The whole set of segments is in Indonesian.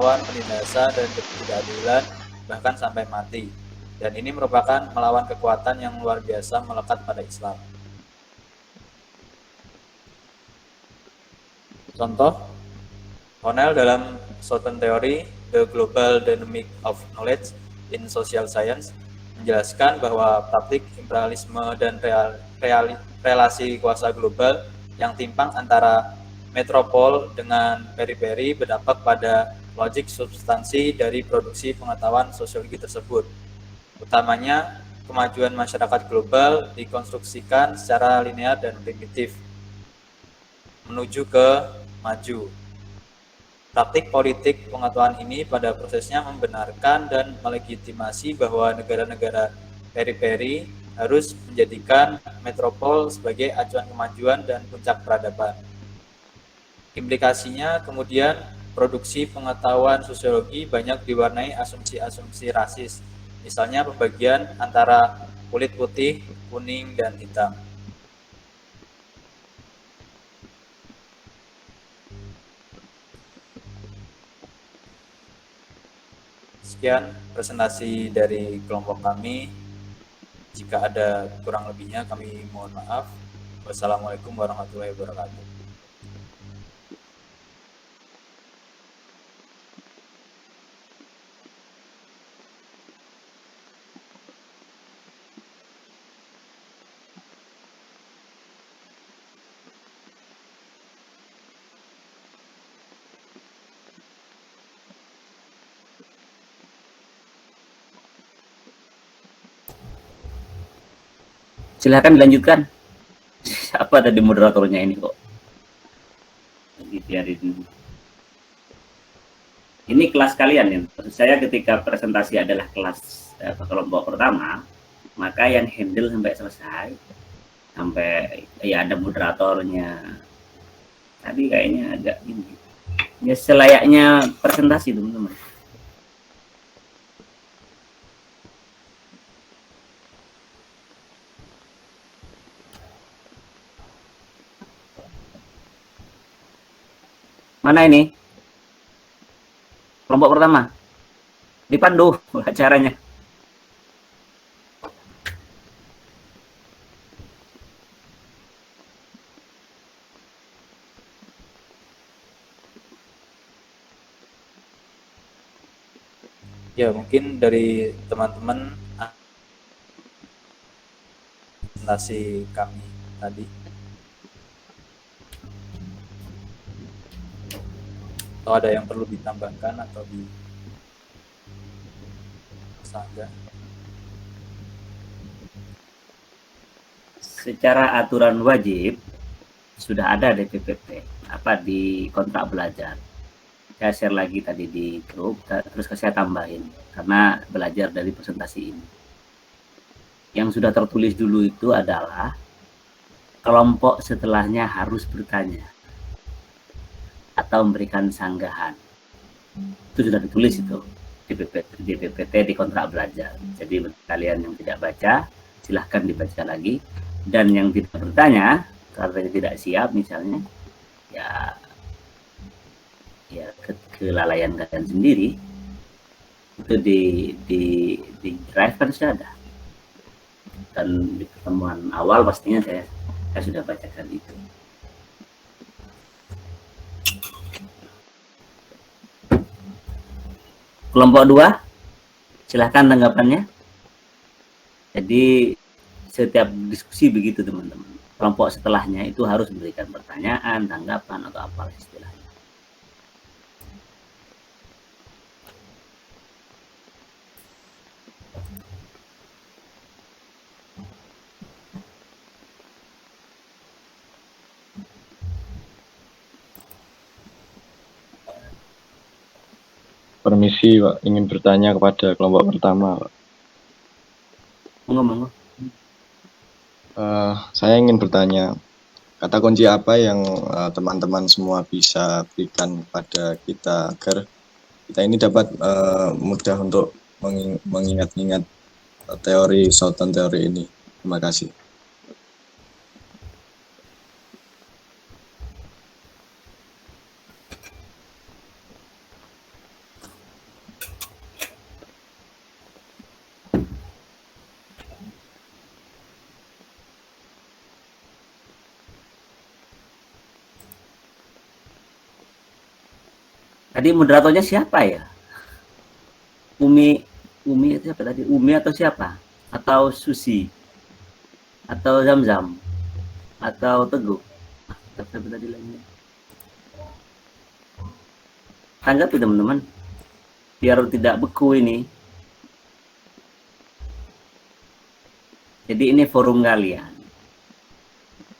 melawan penindasan dan ketidakadilan, bahkan sampai mati. Dan ini merupakan melawan kekuatan yang luar biasa melekat pada Islam. Contoh, O'Neill dalam Southern Theory, The Global Dynamic of Knowledge in Social Science menjelaskan bahwa praktik imperialisme dan relasi kuasa global yang timpang antara metropol dengan periferi berdampak pada logik substansi dari produksi pengetahuan sosiologi tersebut. Utamanya, kemajuan masyarakat global dikonstruksikan secara linear dan primitif menuju ke maju. Praktik politik pengetahuan ini pada prosesnya membenarkan dan melegitimasi bahwa negara-negara periferi harus menjadikan metropol sebagai acuan kemajuan dan puncak peradaban. Implikasinya kemudian produksi pengetahuan sosiologi banyak diwarnai asumsi-asumsi rasis, misalnya pembagian antara kulit putih, kuning, dan hitam. Sekian presentasi dari kelompok kami. Jika ada kurang lebihnya kami mohon maaf. Wassalamualaikum warahmatullahi wabarakatuh. Silakan dilanjutkan. Siapa tadi moderatornya ini kok? Biarin. Ini kelas kalian ya. Maksud saya ketika presentasi adalah kelas kelompok pertama, maka yang handle sampai selesai, sampai ya ada moderatornya. Tadi kayaknya agak ini. Ya selayaknya presentasi teman-teman. Mana ini? Kelompok pertama. Dipandu acaranya. Ya, mungkin dari teman-teman presentasi kami tadi. Atau ada yang perlu ditambahkan atau disanggah? Secara aturan wajib sudah ada di PPT, di kontrak belajar. Saya share lagi tadi di grup, terus saya tambahin karena belajar dari presentasi ini. Yang sudah tertulis dulu itu adalah kelompok setelahnya harus bertanya atau memberikan sanggahan. Itu sudah ditulis itu di PPT di kontrak belajar. Jadi kalian yang tidak baca silahkan dibaca lagi, dan yang tidak bertanya karena tidak siap misalnya ya kelalaian kalian sendiri, itu di drive kan sudah ada, dan di pertemuan awal pastinya saya sudah bacakan itu. Kelompok 2, silahkan tanggapannya. Jadi setiap diskusi begitu teman-teman, kelompok setelahnya itu harus memberikan pertanyaan, tanggapan, atau apa istilahnya. Permisi, Pak. Ingin bertanya kepada kelompok pertama, Pak. Monggo. Saya ingin bertanya, kata kunci apa yang teman-teman semua bisa berikan kepada kita agar kita ini dapat mudah untuk mengingat-ingat teori Southern Theory ini. Terima kasih. Tadi moderatornya siapa ya? Umi itu siapa tadi? Umi atau siapa? Atau Susi? Atau Zam-Zam? Atau Teguh? Siapa tadi lainnya? Tanggapi teman-teman, biar tidak beku ini. Jadi ini forum kalian.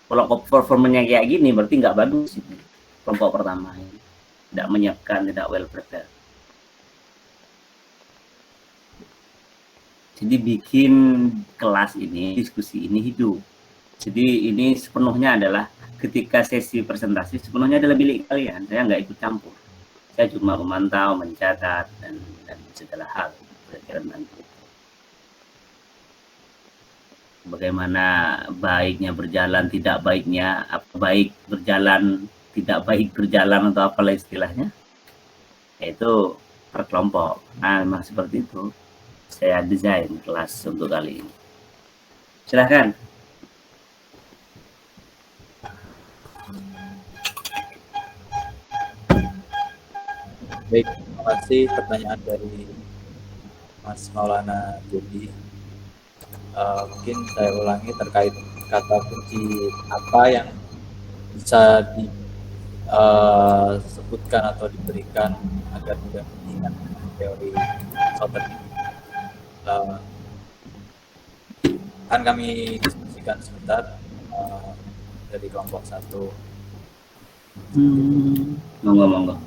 Kalau performanya kayak gini berarti nggak bagus ini. Kelompok pertama ini tidak menyiapkan, tidak well prepared. Jadi bikin kelas ini, diskusi ini hidup. Jadi ini sepenuhnya adalah ketika sesi presentasi sepenuhnya adalah milik kalian. Saya nggak ikut campur. Saya cuma memantau, mencatat dan segala hal. Bagaimana baiknya berjalan, tidak baiknya, apa baik berjalan, tidak baik berjalan atau apalah istilahnya, yaitu per kelompok. Nah, memang seperti itu saya desain kelas untuk kali ini. Silahkan. Baik, terima kasih pertanyaan dari Mas Maulana Jody. Mungkin saya ulangi terkait kata kunci apa yang bisa disebutkan atau diberikan agar mudah mengingat teori Sauter ini. Akan kami diskusikan sebentar dari kelompok 1. Monggo.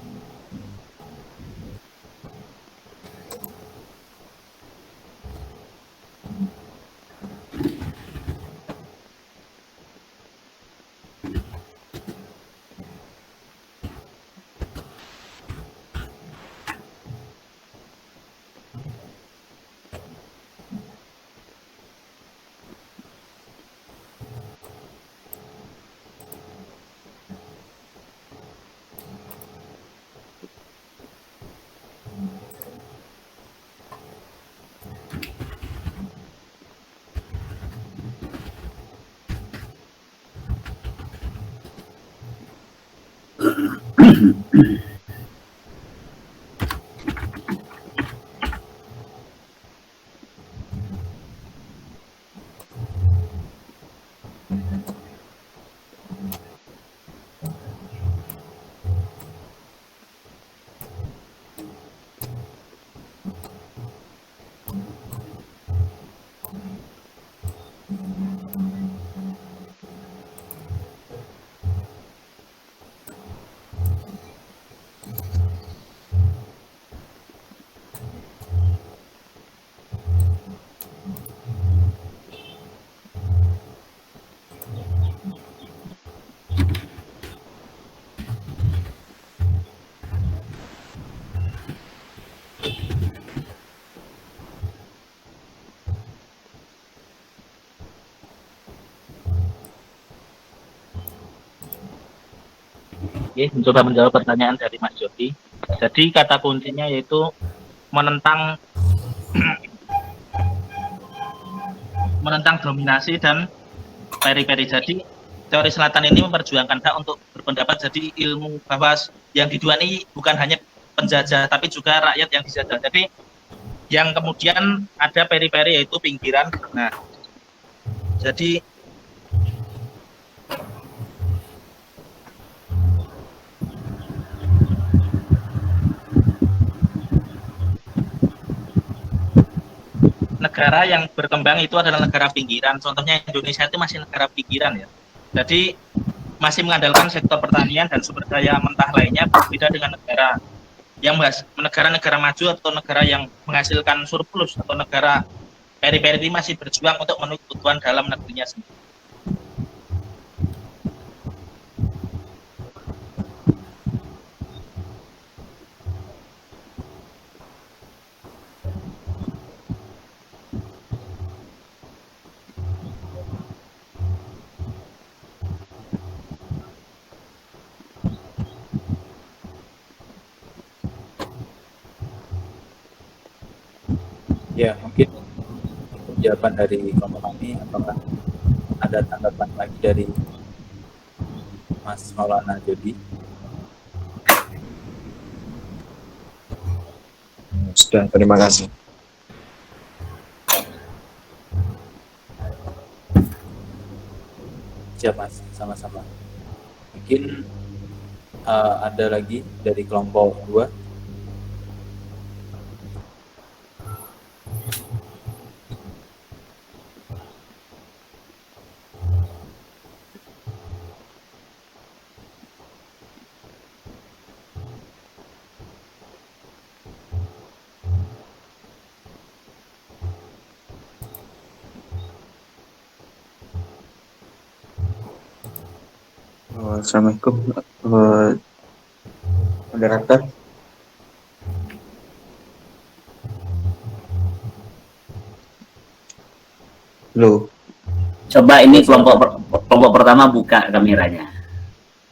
Oke, mencoba menjawab pertanyaan dari Mas Jody. Jadi kata kuncinya yaitu menentang dominasi dan peri-peri. Jadi teori selatan ini memperjuangkan hak untuk berpendapat. Jadi ilmu bahwa yang di dua ini bukan hanya penjajah tapi juga rakyat yang dijajah. Jadi yang kemudian ada peri-peri yaitu pinggiran. Nah, jadi negara yang berkembang itu adalah negara pinggiran. Contohnya Indonesia itu masih negara pinggiran ya. Jadi masih mengandalkan sektor pertanian dan sumber daya mentah lainnya, berbeda dengan negara yang negara-negara maju atau negara yang menghasilkan surplus atau negara peri-peri masih berjuang untuk memenuhi kebutuhan dalam negerinya sendiri. Ya, mungkin itu jawaban dari kelompok kami. Apakah ada tanggapan lagi dari Mas Maulana Jody? Sudah, terima kasih. Siap Mas, sama-sama. Mungkin ada lagi dari kelompok 2. Assalamualaikum, moderator. Halo. Coba ini kelompok pertama buka kameranya.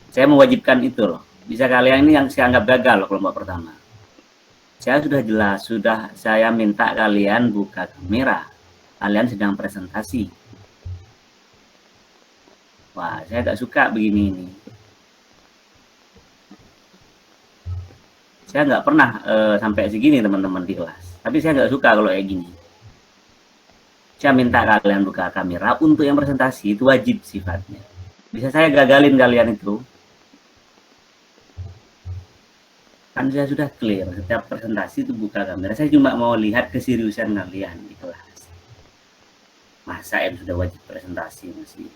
Saya mewajibkan itu loh. Bisa kalian ini yang saya anggap gagal loh kelompok pertama. Saya sudah jelas, sudah saya minta kalian buka kamera. Kalian sedang presentasi. Wah, saya gak suka begini ini. Saya nggak pernah sampai segini teman-teman di kelas. Tapi saya nggak suka kalau kayak gini. Saya minta kalian buka kamera untuk yang presentasi, itu wajib sifatnya. Bisa saya gagalin kalian itu. Kan saya sudah clear, setiap presentasi itu buka kamera. Saya cuma mau lihat keseriusan kalian di kelas. Masa yang sudah wajib presentasi masih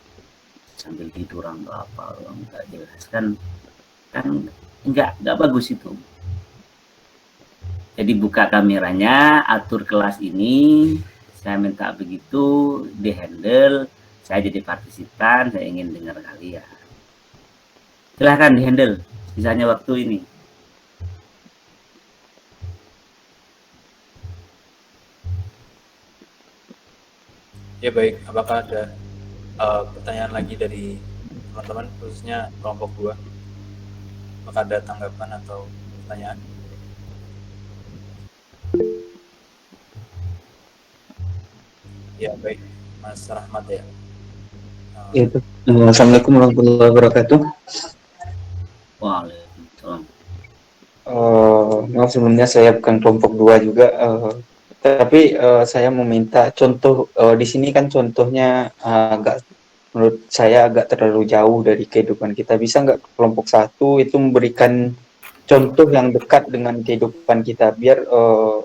sambil tiduran atau apa, nggak jelas kan nggak bagus itu. Jadi buka kameranya, atur kelas ini, saya minta begitu, di-handle, saya jadi partisipan, saya ingin dengar kalian. Silahkan di-handle, sisanya waktu ini. Ya baik, apakah ada pertanyaan lagi dari teman-teman, khususnya kelompok 2? Apakah ada tanggapan atau pertanyaan? Ya baik, Mas Rahmat ya. Itu. Assalamualaikum warahmatullahi wabarakatuh. Waalaikumsalam. Maaf sebelumnya saya bukan kelompok 2 juga, tapi saya meminta contoh di sini kan contohnya menurut saya agak terlalu jauh dari kehidupan kita. Bisa nggak kelompok 1 itu memberikan contoh yang dekat dengan kehidupan kita biar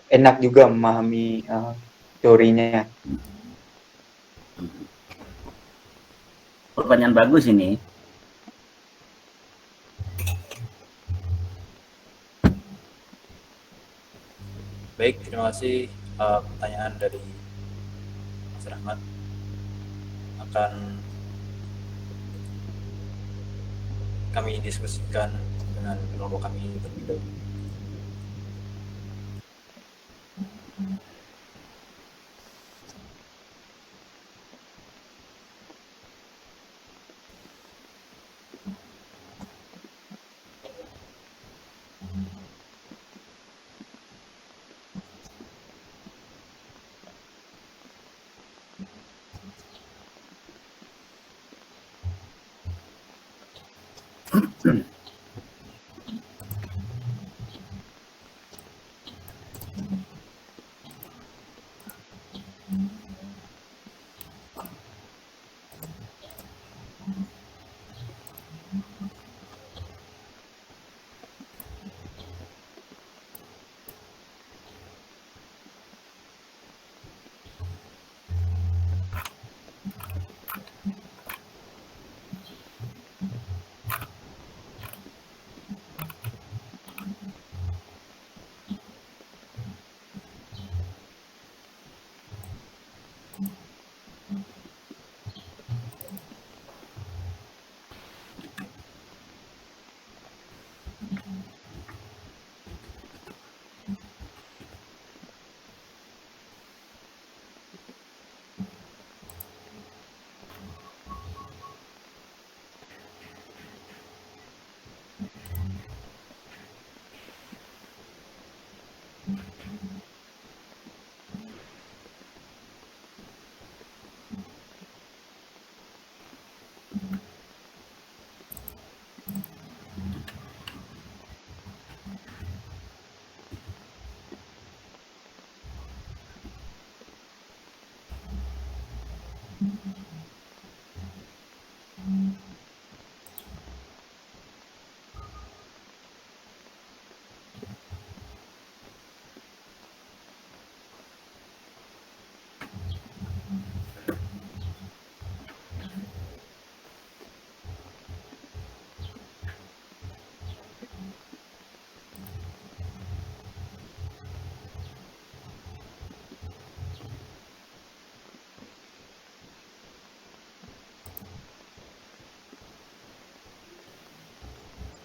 enak juga memahami teorinya. Pertanyaan bagus ini. Baik, terima kasih pertanyaan dari Mas Rahmat. Akan kami diskusikan dengan kelompok kami terlebih dahulu.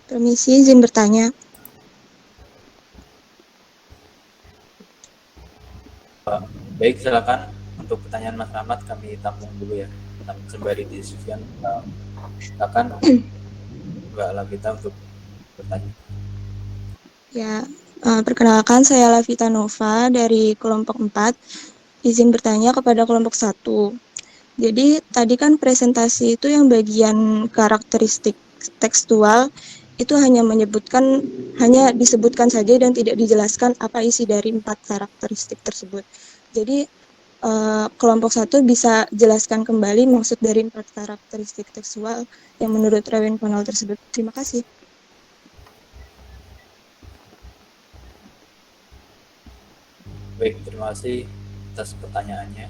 Permisi, izin bertanya. Baik, silakan untuk pertanyaan Mas Rahmat kami tampung dulu ya. Sembari didiskusikan, silakan Mbak Lavita untuk bertanya. Ya, perkenalkan saya Lavita Nova dari kelompok 4. Izin bertanya kepada kelompok 1. Jadi tadi kan presentasi itu yang bagian karakteristik tekstual itu hanya disebutkan saja dan tidak dijelaskan apa isi dari 4 karakteristik tersebut. Jadi kelompok 1 bisa jelaskan kembali maksud dari 4 karakteristik tekstual yang menurut Raven Panel tersebut. Terima kasih. Baik, terima kasih atas pertanyaannya.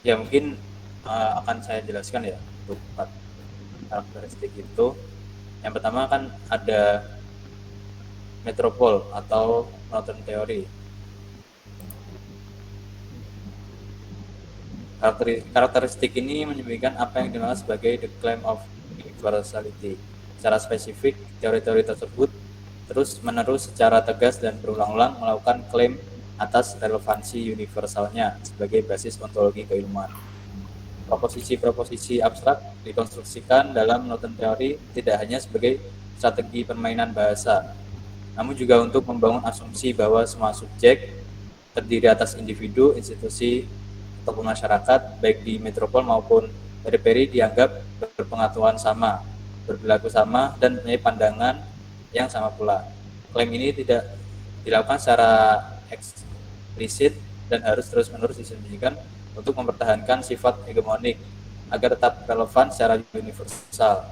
Ya, mungkin akan saya jelaskan ya untuk 4 karakteristik itu. Yang pertama kan ada metropol atau monoton teori. Karakteristik ini menyebutkan apa yang dimaksud sebagai the claim of universality. Secara spesifik, teori-teori tersebut terus-menerus secara tegas dan berulang-ulang melakukan klaim atas relevansi universalnya sebagai basis ontologi keilmuan. Proposisi-proposisi abstrak dikonstruksikan dalam monoton teori tidak hanya sebagai strategi permainan bahasa, namun juga untuk membangun asumsi bahwa semua subjek terdiri atas individu, institusi, ataupun masyarakat, baik di metropol maupun periferi dianggap berpengetahuan sama, berperilaku sama, dan mempunyai pandangan yang sama pula. Klaim ini tidak dilakukan secara eksplisit dan harus terus-menerus disembunyikan untuk mempertahankan sifat hegemonik agar tetap relevan secara universal.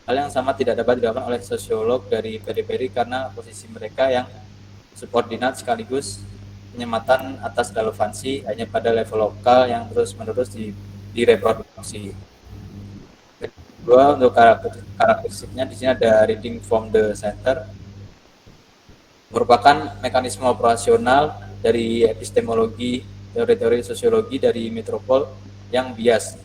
Hal yang sama tidak dapat dilakukan oleh sosiolog dari periferi karena posisi mereka yang subordinat sekaligus penyematan atas relevansi hanya pada level lokal yang terus-menerus direproduksi. Kedua, untuk karakteristiknya di sini ada reading from the center, merupakan mekanisme operasional dari epistemologi teori-teori sosiologi dari metropol yang bias.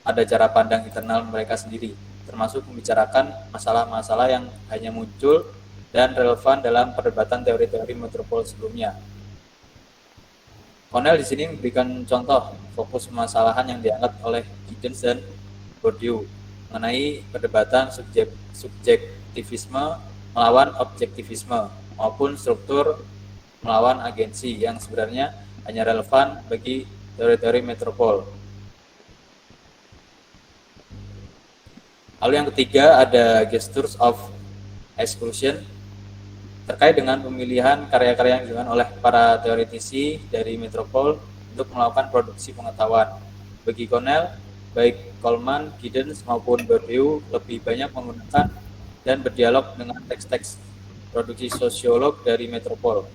Ada cara pandang internal mereka sendiri, termasuk membicarakan masalah-masalah yang hanya muncul dan relevan dalam perdebatan teori-teori metropol sebelumnya. Cornell di sini memberikan contoh fokus permasalahan yang diangkat oleh Giddens dan Bourdieu mengenai perdebatan subjektivisme melawan objektivisme maupun struktur melawan agensi yang sebenarnya hanya relevan bagi teori-teori metropol. Lalu yang ketiga ada gestures of exclusion terkait dengan pemilihan karya-karya yang dilakukan oleh para teoretisi dari metropol untuk melakukan produksi pengetahuan. Bagi Cornell, baik Coleman, Giddens maupun Bourdieu lebih banyak menggunakan dan berdialog dengan teks-teks produksi sosiolog dari metropol.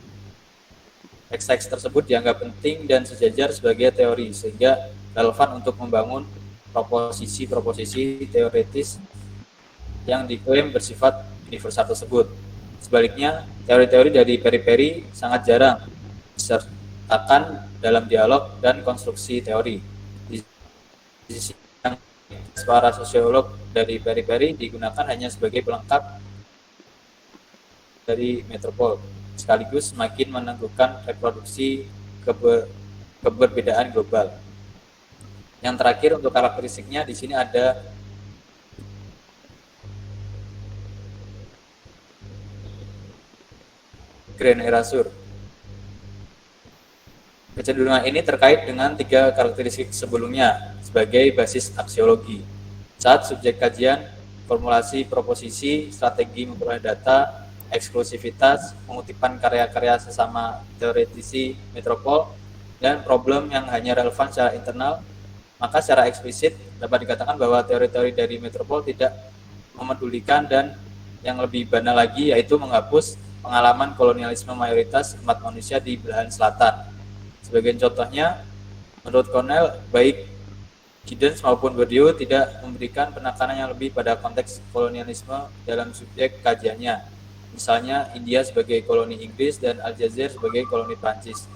Teks-teks tersebut dianggap penting dan sejajar sebagai teori sehingga relevan untuk membangun proposisi-proposisi teoretis yang diklaim bersifat universal tersebut. Sebaliknya, teori-teori dari periferi sangat jarang disertakan dalam dialog dan konstruksi teori. Di sisi yang para sosiolog dari periferi digunakan hanya sebagai pelengkap dari metropol, sekaligus semakin meneguhkan reproduksi keberbedaan global. Yang terakhir untuk karakteristiknya di sini ada Grand Erasure. Kecenderungan ini terkait dengan 3 karakteristik sebelumnya sebagai basis aksiologi. Saat subjek kajian, formulasi proposisi, strategi memperoleh data, eksklusivitas, pengutipan karya-karya sesama teoretisi metropol, dan problem yang hanya relevan secara internal, maka secara eksplisit dapat dikatakan bahwa teori-teori dari metropol tidak memedulikan dan yang lebih banal lagi yaitu menghapus pengalaman kolonialisme mayoritas umat manusia di belahan selatan. Sebagai contohnya, menurut Cornell, baik Giddens maupun Bourdieu tidak memberikan penekanan yang lebih pada konteks kolonialisme dalam subjek kajiannya. Misalnya India sebagai koloni Inggris dan Aljazair sebagai koloni Prancis.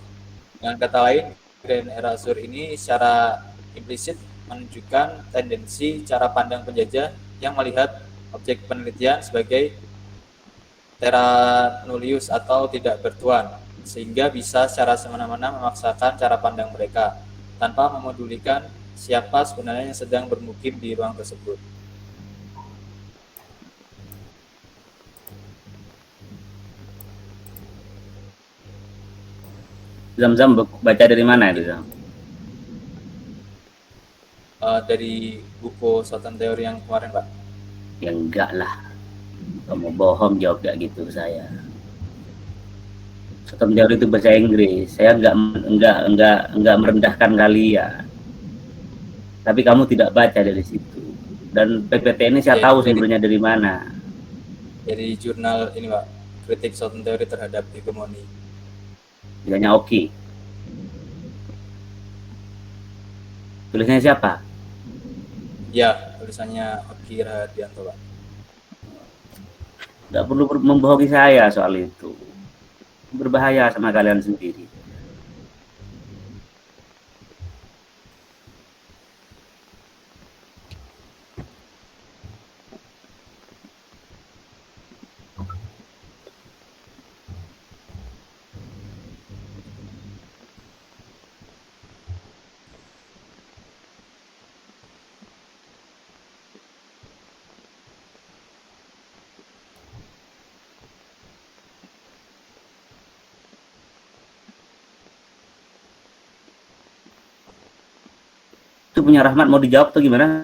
Dengan kata lain, Grand Erasure ini secara implisit menunjukkan tendensi cara pandang penjajah yang melihat objek penelitian sebagai terra nullius atau tidak bertuan, sehingga bisa secara semena-mena memaksakan cara pandang mereka, tanpa memedulikan siapa sebenarnya yang sedang bermukim di ruang tersebut. Zam baca dari mana itu, Zam? Dari buku Southern Theory yang kemarin, Pak. Ya enggak lah. Kamu bohong jawab kayak gitu saya. Southern Theory itu bahasa Inggris. Saya enggak merendahkan kalian. Tapi kamu tidak baca dari situ. Dan PPT ini saya tahu sumbernya dari mana. Dari jurnal ini, Pak. Kritik Southern Theory terhadap hegemoni. Bilangnya Oki. Tulisnya siapa? Ya, tulisannya Oki Rahadianto, Pak. Nggak perlu membohongi saya soal itu. Berbahaya sama kalian sendiri. Itu punya Rahmat mau dijawab tuh gimana?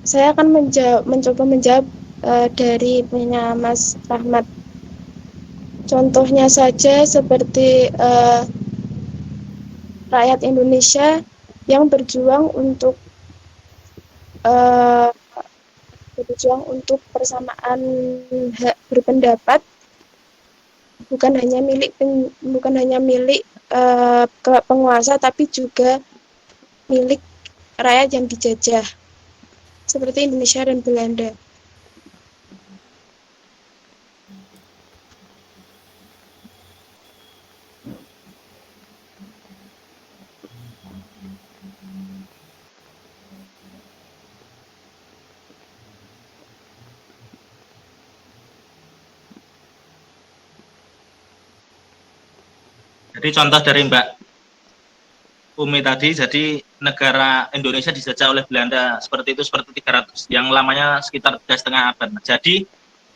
Saya akan mencoba menjawab dari punya Mas Rahmat. Contohnya saja seperti rakyat Indonesia yang berjuang untuk persamaan hak berpendapat bukan hanya milik penguasa, tapi juga milik rakyat yang dijajah, seperti Indonesia dan Belanda. Jadi contoh dari Mbak Umi tadi, jadi negara Indonesia dijajah oleh Belanda seperti itu, seperti 300, yang lamanya sekitar 3,5 abad. Jadi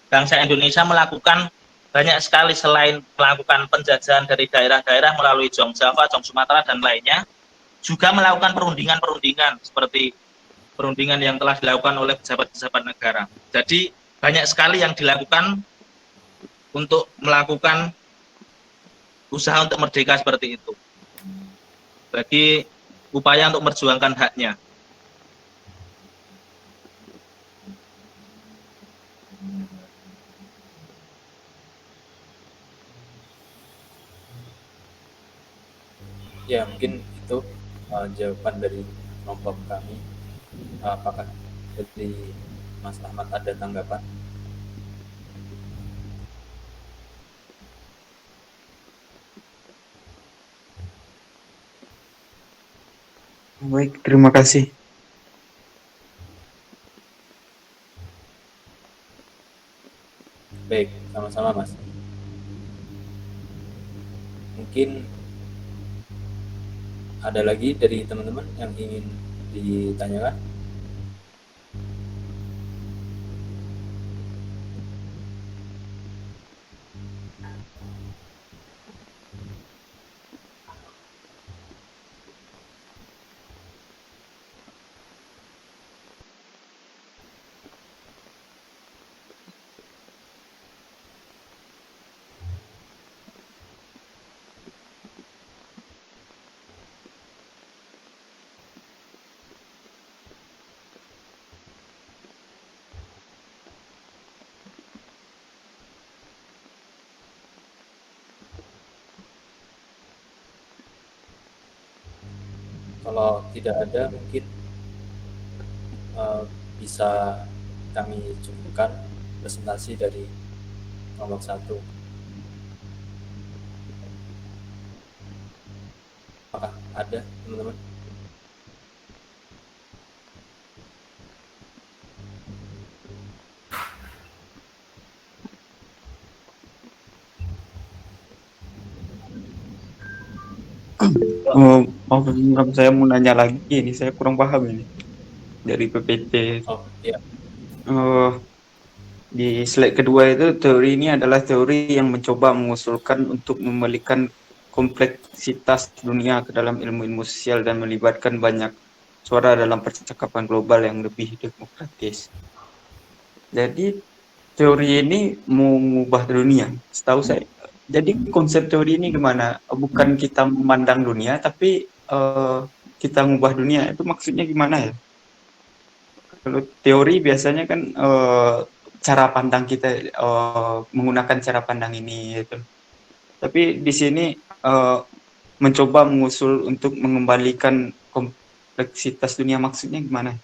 bangsa Indonesia melakukan banyak sekali selain melakukan penjajahan dari daerah-daerah melalui Jong Java, Jong Sumatera, dan lainnya, juga melakukan perundingan-perundingan seperti perundingan yang telah dilakukan oleh pejabat-pejabat negara. Jadi banyak sekali yang dilakukan untuk melakukan usaha untuk merdeka seperti itu. Bagi upaya untuk memperjuangkan haknya. Ya, mungkin itu jawaban dari kelompok kami. Apakah dari Mas Ahmad ada tanggapan? Baik, terima kasih. Baik, sama-sama Mas. Mungkin ada lagi dari teman-teman yang ingin ditanyakan? Kalau tidak ada, mungkin bisa kami cukupkan presentasi dari kelompok 1. Apakah ada teman-teman? Saya mau nanya lagi, ini saya kurang paham ini dari PPT. Oh iya, Di slide kedua itu, teori ini adalah teori yang mencoba mengusulkan untuk membalikan kompleksitas dunia ke dalam ilmu-ilmu sosial dan melibatkan banyak suara dalam percakapan global yang lebih demokratis. Jadi teori ini mau mengubah dunia, setahu saya. Jadi konsep teori ini gimana? Bukan kita memandang dunia, tapi kita mengubah dunia. Itu maksudnya gimana ya? Kalau teori biasanya kan cara pandang kita menggunakan cara pandang ini, gitu. Tapi di sini mencoba mengusul untuk mengembalikan kompleksitas dunia, maksudnya gimana?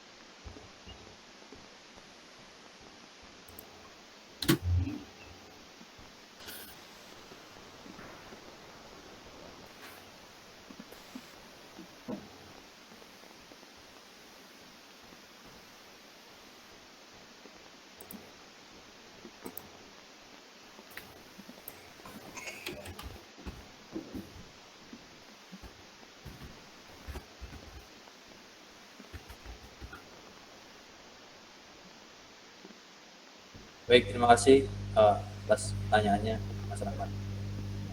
baik, terima kasih atas pertanyaannya Mas Rahmat.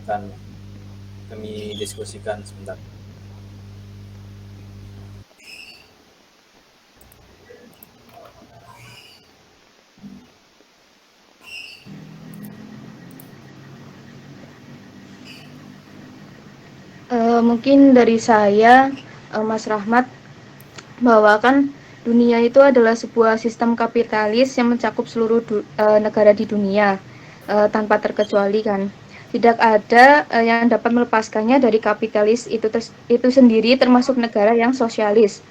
Akan kami diskusikan sebentar. Mungkin dari saya, Mas Rahmat, bahwa kan dunia itu adalah sebuah sistem kapitalis yang mencakup seluruh negara di dunia tanpa terkecuali kan. Tidak ada yang dapat melepaskannya dari kapitalis itu sendiri, termasuk negara yang sosialis.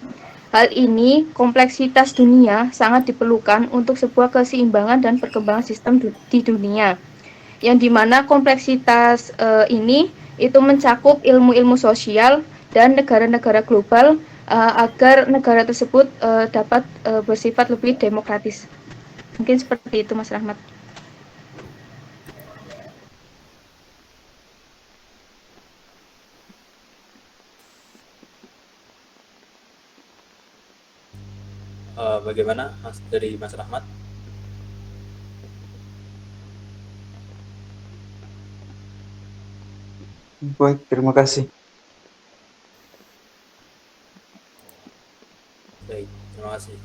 Hal ini, kompleksitas dunia sangat diperlukan untuk sebuah keseimbangan dan perkembangan sistem di dunia. Yang dimana kompleksitas ini itu mencakup ilmu-ilmu sosial dan negara-negara global agar negara tersebut dapat bersifat lebih demokratis. Mungkin seperti itu, Mas Rahmat. Bagaimana Mas dari Mas Rahmat? Baik, terima kasih. Baik, terima kasih.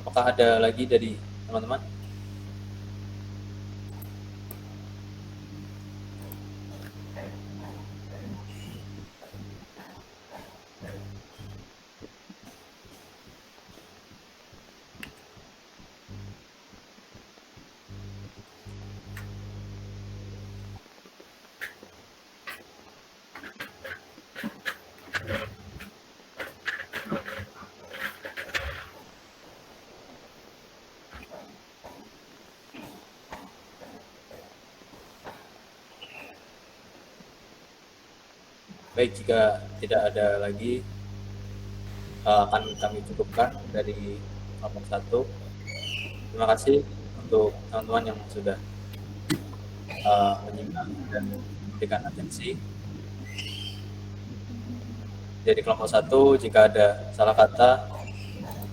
Apakah ada lagi dari teman-teman? Baik, jika tidak ada lagi, akan kami cukupkan dari kelompok 1. Terima kasih untuk teman-teman yang sudah menyimak dan memberikan atensi. Dari kelompok 1, jika ada salah kata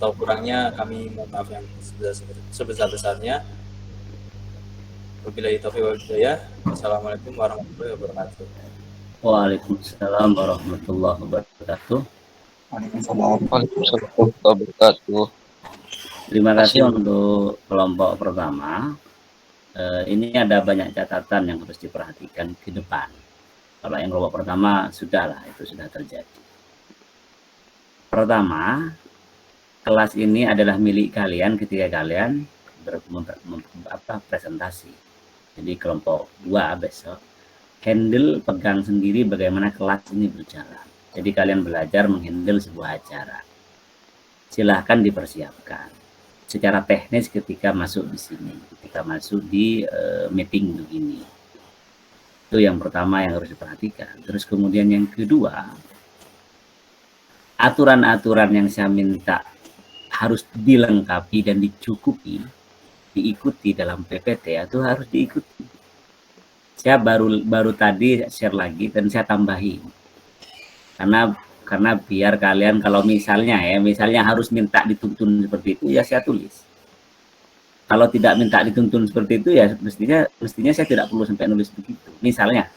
atau kurangnya, kami mohon maaf yang sebesar-besarnya. Wabillahi taufiq wal hidayah. Wassalamualaikum warahmatullahi wabarakatuh. Waalaikumsalam warahmatullahi wabarakatuh. Waalaikumsalam. Waalaikumsalam warahmatullahi wabarakatuh. Terima kasih untuk kelompok pertama. Ini ada banyak catatan yang harus diperhatikan ke depan. Kalau yang kelompok pertama sudahlah, itu sudah terjadi. Pertama, kelas ini adalah milik kalian ketika kalian presentasi. Jadi kelompok 2 besok handle, pegang sendiri bagaimana kelas ini berjalan. Jadi kalian belajar menghandle sebuah acara. Silahkan dipersiapkan secara teknis ketika masuk di sini, ketika masuk di meeting begini. Itu yang pertama yang harus diperhatikan. Terus kemudian yang kedua, aturan-aturan yang saya minta harus dilengkapi dan dicukupi, diikuti dalam PPT itu harus diikuti. Saya baru tadi share lagi dan saya tambahin. Karena biar kalian kalau misalnya harus minta dituntun seperti itu, ya saya tulis. Kalau tidak minta dituntun seperti itu, ya mestinya saya tidak perlu sampai nulis begitu. Misalnya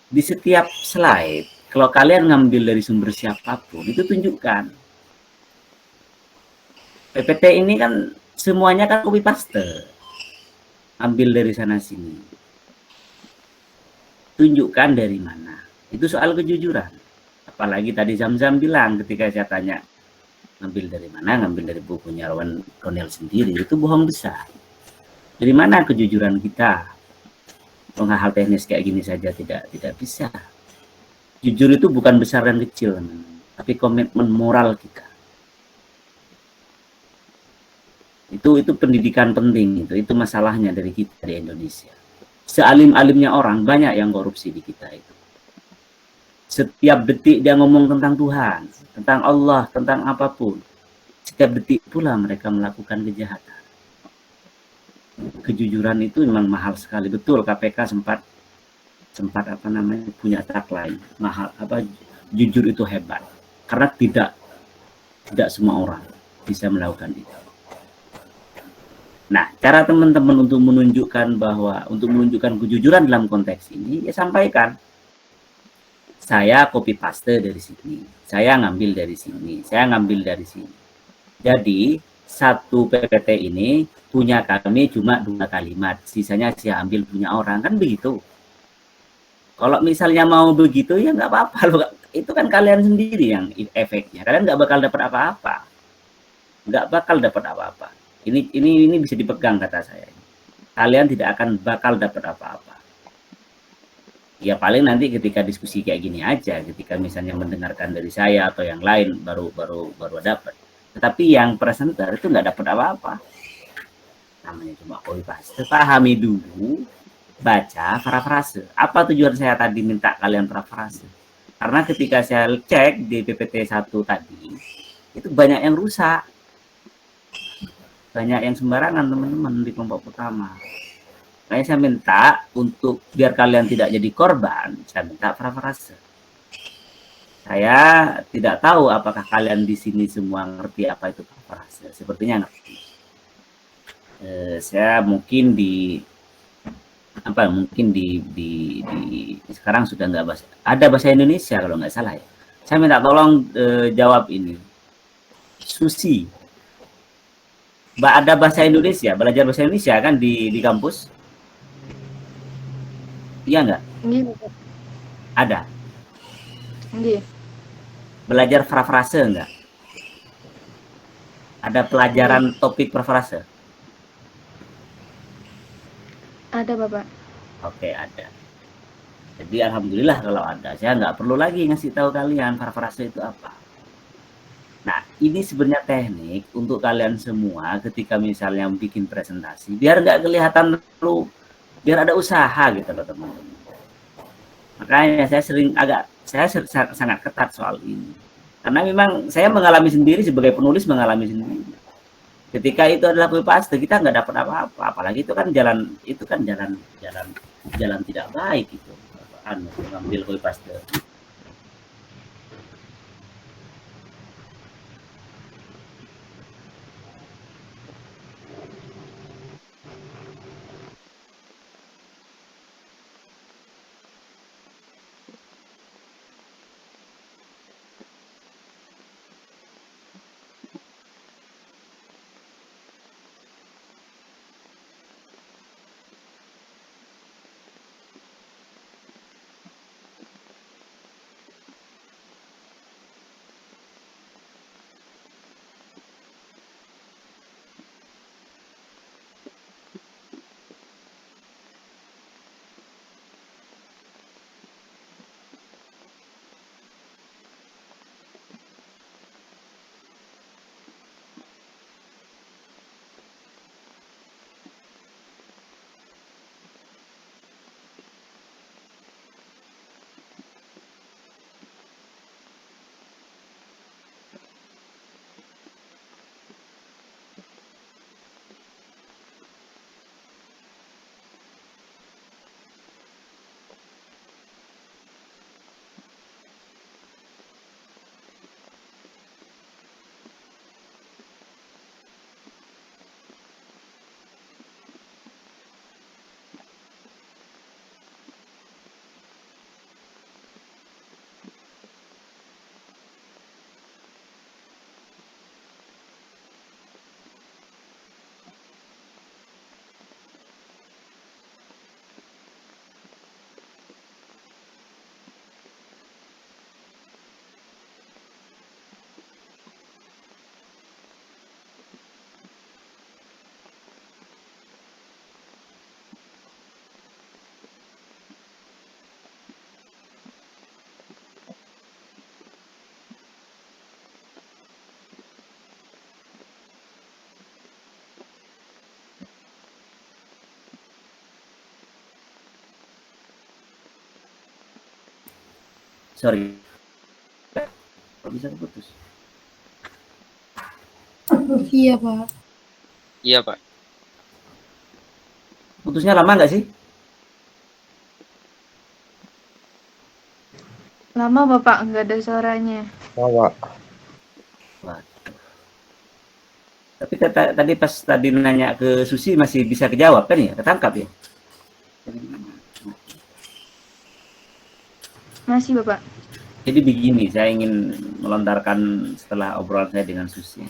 di setiap slide, kalau kalian ngambil dari sumber siapapun, itu tunjukkan. PPT ini kan semuanya kan copy paste, ambil dari sana sini. Tunjukkan dari mana. Itu soal kejujuran. Apalagi tadi Zam-Zam bilang ketika saya tanya, ngambil dari mana? Ngambil dari bukunya Rowan Cornell sendiri. Itu bohong besar. Dari mana kejujuran kita? Hal teknis kayak gini saja tidak bisa. Jujur itu bukan besar dan kecil, tapi komitmen moral kita. Itu pendidikan penting. Itu masalahnya dari kita di Indonesia. Sealim-alimnya orang, banyak yang korupsi di kita itu. Setiap detik dia ngomong tentang Tuhan, tentang Allah, tentang apapun. Setiap detik pula mereka melakukan kejahatan. Kejujuran itu memang mahal sekali. Betul, KPK sempat punya tagline mahal, jujur itu hebat. Karena tidak semua orang bisa melakukan itu. Nah, cara teman-teman untuk menunjukkan kejujuran dalam konteks ini, ya sampaikan. Saya copy paste dari sini, saya ngambil dari sini, saya ngambil dari sini. Jadi, satu PPT ini punya kami cuma 2 kalimat, sisanya saya ambil punya orang, kan begitu. Kalau misalnya mau begitu ya nggak apa-apa loh. Itu kan kalian sendiri yang efeknya. Kalian nggak bakal dapat apa-apa. Nggak bakal dapat apa-apa. Ini bisa dipegang kata saya. Kalian tidak akan bakal dapat apa-apa. Ya paling nanti ketika diskusi kayak gini aja, ketika misalnya mendengarkan dari saya atau yang lain baru dapat. Tetapi yang presenter itu nggak dapat apa-apa. Namanya cuma copy paste. Pahami dulu, baca parafrase. Apa tujuan saya tadi minta kalian parafrase? Karena ketika saya cek di PPT 1 tadi, itu banyak yang rusak. Banyak yang sembarangan teman-teman di kelompok pertama. Makanya saya minta untuk biar kalian tidak jadi korban, saya minta parafrase. Saya tidak tahu apakah kalian di sini semua ngerti apa itu parafrase. Sepertinya ngerti. Saya mungkin di sekarang sudah nggak ada bahasa Indonesia kalau nggak salah ya. Saya minta tolong jawab ini. Susi. Ada bahasa Indonesia, belajar bahasa Indonesia kan di kampus? Iya nggak? Nggih, Ada. nggih. Belajar parafrase nggak? Ada pelajaran topik parafrase? Ada, Bapak. Oke, ada. Jadi alhamdulillah kalau ada. Saya nggak perlu lagi ngasih tahu kalian parafrase itu apa. Nah, ini sebenarnya teknik untuk kalian semua ketika misalnya bikin presentasi, biar nggak kelihatan lu, biar ada usaha gitu loh teman-teman. Makanya saya sangat ketat soal ini. Karena memang saya mengalami sendiri sebagai penulis mengalami sendiri. Ketika itu adalah copy paste, kita nggak dapat apa-apa. Apalagi itu kan jalan tidak baik itu. Mengambil copy paste. Sorry. Kok bisa putus? Iya, Pak. Iya, Pak. Putusnya lama nggak sih? Lama, Bapak, nggak ada suaranya. Bawa. Tapi tadi pas tadi nanya ke Susi masih bisa kejawab kan ya? Ketangkap ya? Masih, Bapak. Jadi begini, saya ingin melontarkan setelah obrolan saya dengan Susi.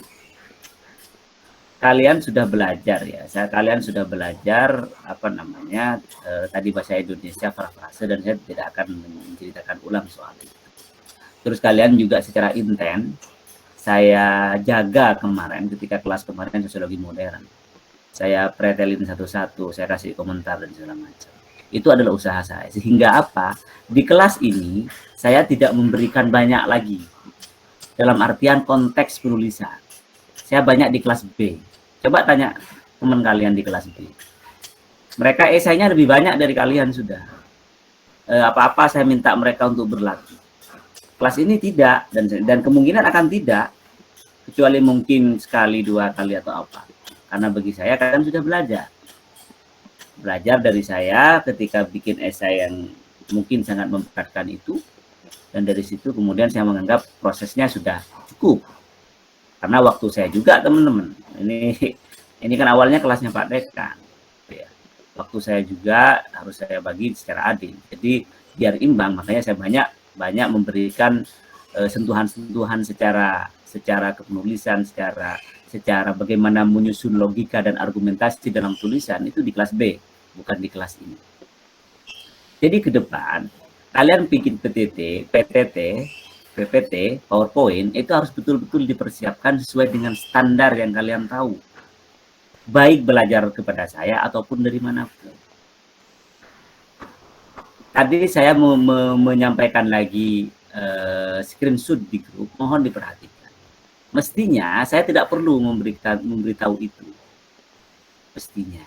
kalian sudah belajar ya. Kalian sudah belajar apa namanya tadi bahasa Indonesia parafrase, dan saya tidak akan menceritakan ulang soal itu. Terus kalian juga secara intens saya jaga kemarin ketika kelas kemarin sosiologi modern. Saya pretelin satu-satu, saya kasih komentar dan segala macam. Itu adalah usaha saya. Sehingga apa? Di kelas ini saya tidak memberikan banyak lagi. Dalam artian konteks penulisan. Saya banyak di kelas B. Coba tanya teman kalian di kelas B. Mereka esainya lebih banyak dari kalian sudah. Apa-apa saya minta mereka untuk berlatih. Kelas ini tidak, dan kemungkinan akan tidak. Kecuali mungkin sekali, 2 kali atau apa. Karena bagi saya kalian sudah belajar. Belajar dari saya ketika bikin esai yang mungkin sangat memberatkan itu. Dan dari situ kemudian saya menganggap prosesnya sudah cukup. Karena waktu saya juga teman-teman, ini kan awalnya kelasnya Pak Dekan, ya. Waktu saya juga harus saya bagi secara adil. Jadi biar imbang, makanya saya banyak memberikan sentuhan-sentuhan secara kepenulisan, secara bagaimana menyusun logika dan argumentasi dalam tulisan itu di kelas B, bukan di kelas ini. Jadi ke depan kalian bikin PPT, PowerPoint, itu harus betul-betul dipersiapkan sesuai dengan standar yang kalian tahu. Baik belajar kepada saya ataupun dari manapun. Tadi saya mau menyampaikan lagi screenshot di grup, mohon diperhatikan. Mestinya saya tidak perlu memberitahu itu. Mestinya.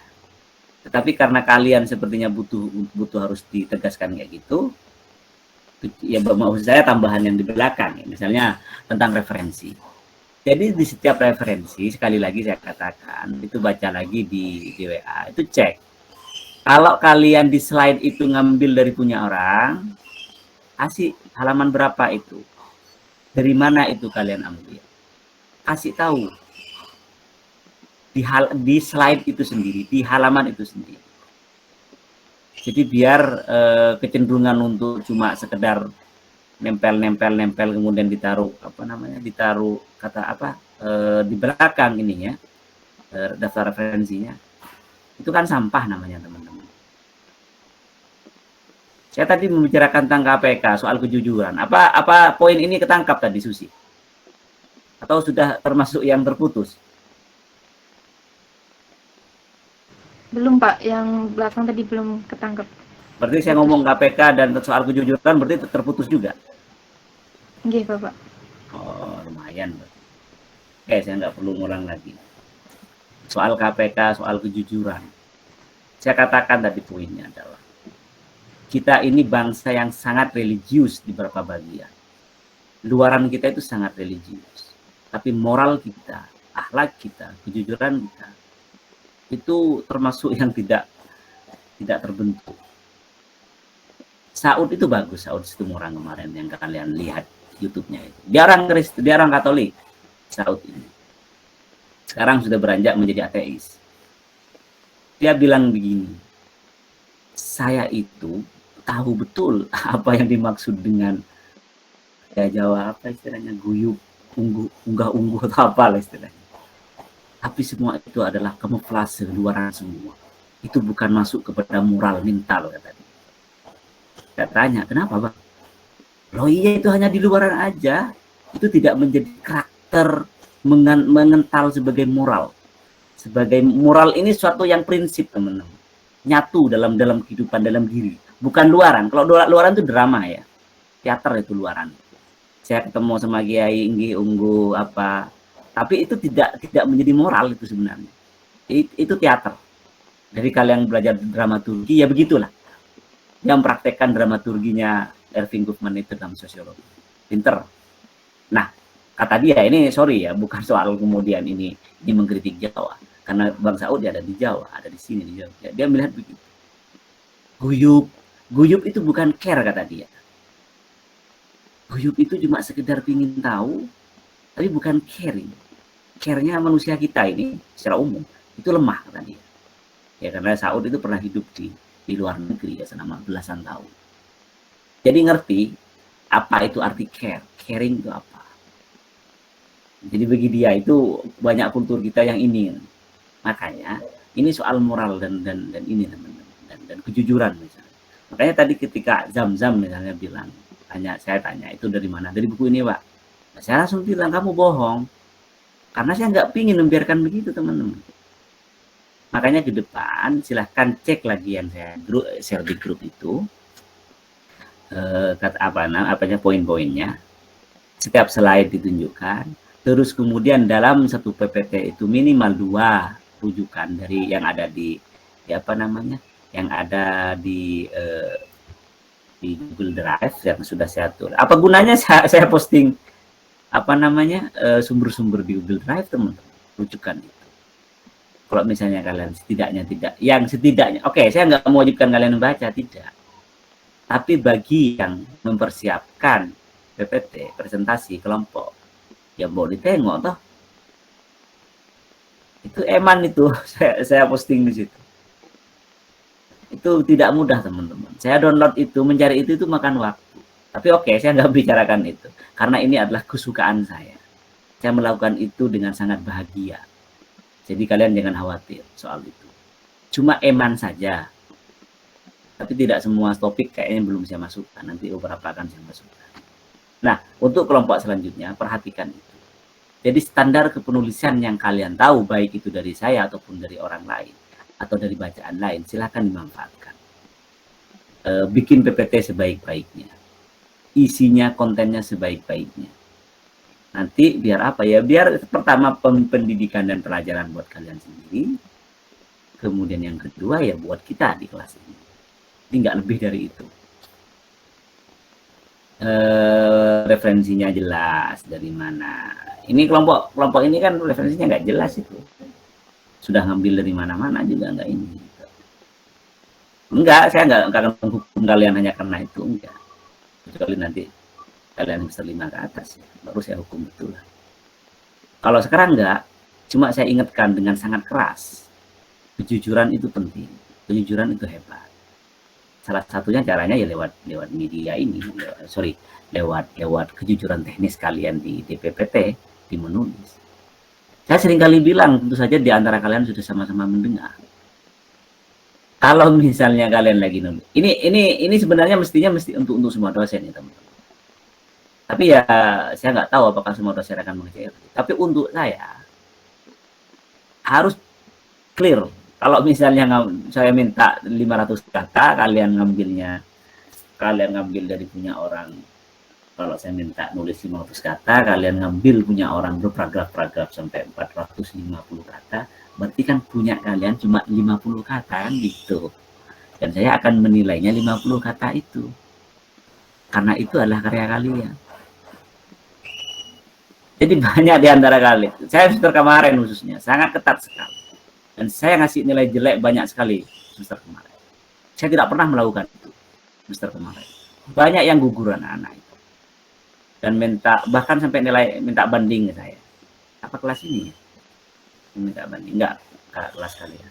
Tetapi karena kalian sepertinya butuh harus ditegaskan kayak gitu, ya maksud saya tambahan yang di belakang ya, misalnya tentang referensi. Jadi di setiap referensi sekali lagi saya katakan itu baca lagi di WA, itu cek. Kalau kalian di slide itu ngambil dari punya orang, kasih halaman berapa itu, dari mana itu kalian ambil, kasih tahu di slide itu sendiri, di halaman itu sendiri. Jadi biar kecenderungan untuk cuma sekedar nempel kemudian ditaruh di belakang ininya daftar referensinya, itu kan sampah namanya teman-teman. Saya tadi membicarakan tentang KPK soal kejujuran. Apa poin ini ketangkap tadi Susi? Atau sudah termasuk yang terputus? Belum Pak, yang belakang tadi belum ketangkep. Berarti saya ngomong KPK dan soal kejujuran berarti terputus juga? Nggih Bapak. Oh lumayan. Oke, saya nggak perlu ngulang lagi. Soal KPK, soal kejujuran. Saya katakan tadi poinnya adalah kita ini bangsa yang sangat religius di beberapa bagian. Luaran kita itu sangat religius. Tapi moral kita, akhlak kita, kejujuran kita, itu termasuk yang tidak terbentuk. Saud itu bagus, Saud Situmorang kemarin yang kalian lihat YouTube-nya itu. Dia orang Katolik, Saud ini. Sekarang sudah beranjak menjadi ateis. Dia bilang begini, saya itu tahu betul apa yang dimaksud dengan Jawa apa istilahnya, guyub, unggah-ungguh atau apa lah istilahnya. Tapi semua itu adalah kamuflase luaran semua. Itu bukan masuk kepada moral mental kata dia. Saya tanya, kenapa Bang? Loh iya itu hanya di luaran aja. Itu tidak menjadi karakter mengental sebagai moral. Sebagai moral ini suatu yang prinsip teman-teman. Nyatu dalam kehidupan, dalam diri. Bukan luaran. Kalau luaran itu drama ya. Teater itu luaran. Saya ketemu sama Kiai Inggih Unggu apa. Tapi itu tidak menjadi moral itu sebenarnya. Itu teater. Dari kalian belajar dramaturgi, ya begitulah. Dia mempraktekkan dramaturginya Erving Goffman itu dalam sosiologi. Pinter. Nah, kata dia, ini sorry ya, bukan soal kemudian ini mengkritik Jawa. Karena Bang Saud ada di Jawa, ada di sini di Jawa. Dia melihat begitu. Guyub itu bukan care kata dia. Guyub itu cuma sekedar ingin tahu, tapi bukan caring. Care-nya manusia kita ini secara umum itu lemah kata dia. Ya karena Saud itu pernah hidup di luar negeri ya selama belasan tahun. Jadi ngerti apa itu arti care, caring itu apa. Jadi bagi dia itu banyak kultur kita yang ini. Makanya ini soal moral dan ini teman-teman, dan kejujuran misalnya. Makanya tadi ketika Zam-Zam misalnya bilang, saya tanya itu dari mana? Dari buku ini, Pak. Nah, saya langsung bilang kamu bohong. Karena saya nggak pingin membiarkan begitu, teman-teman. Makanya ke depan silahkan cek lagi yang saya share di grup itu, poin-poinnya. Setiap slide ditunjukkan. Terus kemudian dalam satu PPT itu minimal 2 rujukan dari yang ada di yang ada di Google Drive yang sudah saya tulis. Apa gunanya saya posting sumber-sumber di Google Drive, teman-teman, rujukan itu. Kalau misalnya kalian setidaknya, oke, saya nggak mewajibkan kalian membaca, tidak. Tapi bagi yang mempersiapkan PPT, presentasi kelompok, ya boleh ditengok toh. Itu eman itu, saya posting di situ. Itu tidak mudah, teman-teman. Saya download itu, mencari itu makan waktu. Tapi oke, saya nggak bicarakan itu. Karena ini adalah kesukaan saya. Saya melakukan itu dengan sangat bahagia. Jadi kalian jangan khawatir soal itu. Cuma eman saja. Tapi tidak semua topik kayaknya belum saya masukkan. Nanti beberapa akan saya masukkan. Nah, untuk kelompok selanjutnya, perhatikan itu. Jadi standar kepenulisan yang kalian tahu, baik itu dari saya ataupun dari orang lain, atau dari bacaan lain, silahkan dimanfaatkan. Bikin PPT sebaik-baiknya. Isinya, kontennya sebaik-baiknya. Nanti biar apa ya? Biar pertama pendidikan dan pelajaran buat kalian sendiri. Kemudian yang kedua ya buat kita di kelas ini. Jadi nggak lebih dari itu. Referensinya jelas dari mana. Ini kelompok ini kan referensinya nggak jelas itu. Sudah ngambil dari mana-mana juga nggak ini. Enggak, saya nggak akan menghukum kalian hanya karena itu, enggak. Kecuali nanti kalian semester 5 ke atas, ya, baru saya hukum betul. Kalau sekarang enggak, cuma saya ingatkan dengan sangat keras. Kejujuran itu penting, kejujuran itu hebat. Salah satunya caranya ya lewat media ini, lewat kejujuran teknis kalian di PPT, di menulis. Saya sering kali bilang, tentu saja di antara kalian sudah sama-sama mendengar. Kalau misalnya kalian lagi nulis, ini sebenarnya mesti untuk semua dosen ya teman-teman. Tapi ya saya nggak tahu apakah semua dosen akan mengerjakan. Tapi untuk saya harus clear. Kalau misalnya saya minta 500 kata, kalian ngambil dari punya orang. Kalau saya minta nulis 500 kata, kalian ngambil punya orang berparagraf-paragraf sampai 450 kata, berarti kan punya kalian cuma 50 kata kan gitu. Dan saya akan menilainya 50 kata itu. Karena itu adalah karya kalian. Jadi banyak di antara kalian. Saya semester kemarin khususnya sangat ketat sekali. Dan saya ngasih nilai jelek banyak sekali semester kemarin. Saya tidak pernah melakukan itu semester kemarin. Banyak yang gugur anak-anak itu. Dan bahkan sampai minta banding ke saya. Apa kelas ini? Minta banding. Enggak, kelas kalian.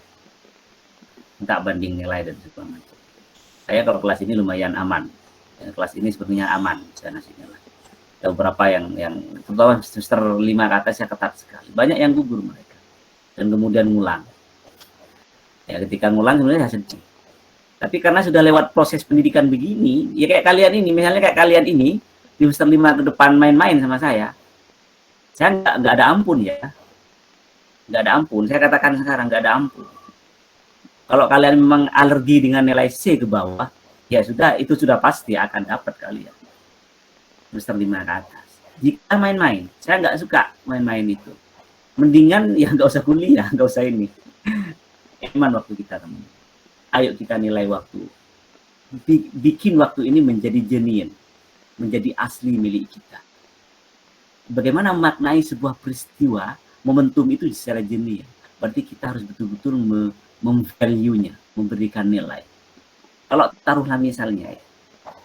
Minta banding nilai dan sebagainya. Saya kalau kelas ini lumayan aman. Kelas ini sebenarnya aman saya ngasih nilai. Ada beberapa yang terutama semester 5 ke atas saya ketat sekali. Banyak yang gugur mereka. Dan kemudian ngulang. Ya ketika ngulang sebenarnya saya sedih. Tapi karena sudah lewat proses pendidikan begini, ya kayak kalian ini, misalnya kayak kalian ini, di semester 5 ke depan main-main sama saya nggak ada ampun ya. Nggak ada ampun. Saya katakan sekarang nggak ada ampun. Kalau kalian memang alergi dengan nilai C ke bawah, ya sudah, itu sudah pasti akan dapat kalian. Semester 5 ke atas. Jika main-main, saya nggak suka main-main itu. Mendingan ya nggak usah kuliah, nggak usah ini. Eman waktu kita, teman. Ayo kita nilai waktu. Bikin waktu ini menjadi genuine, menjadi asli milik kita. Bagaimana maknai sebuah peristiwa, momentum itu secara genuine. Berarti kita harus betul-betul memvalue-nya, memberikan nilai. Kalau taruhlah misalnya ya,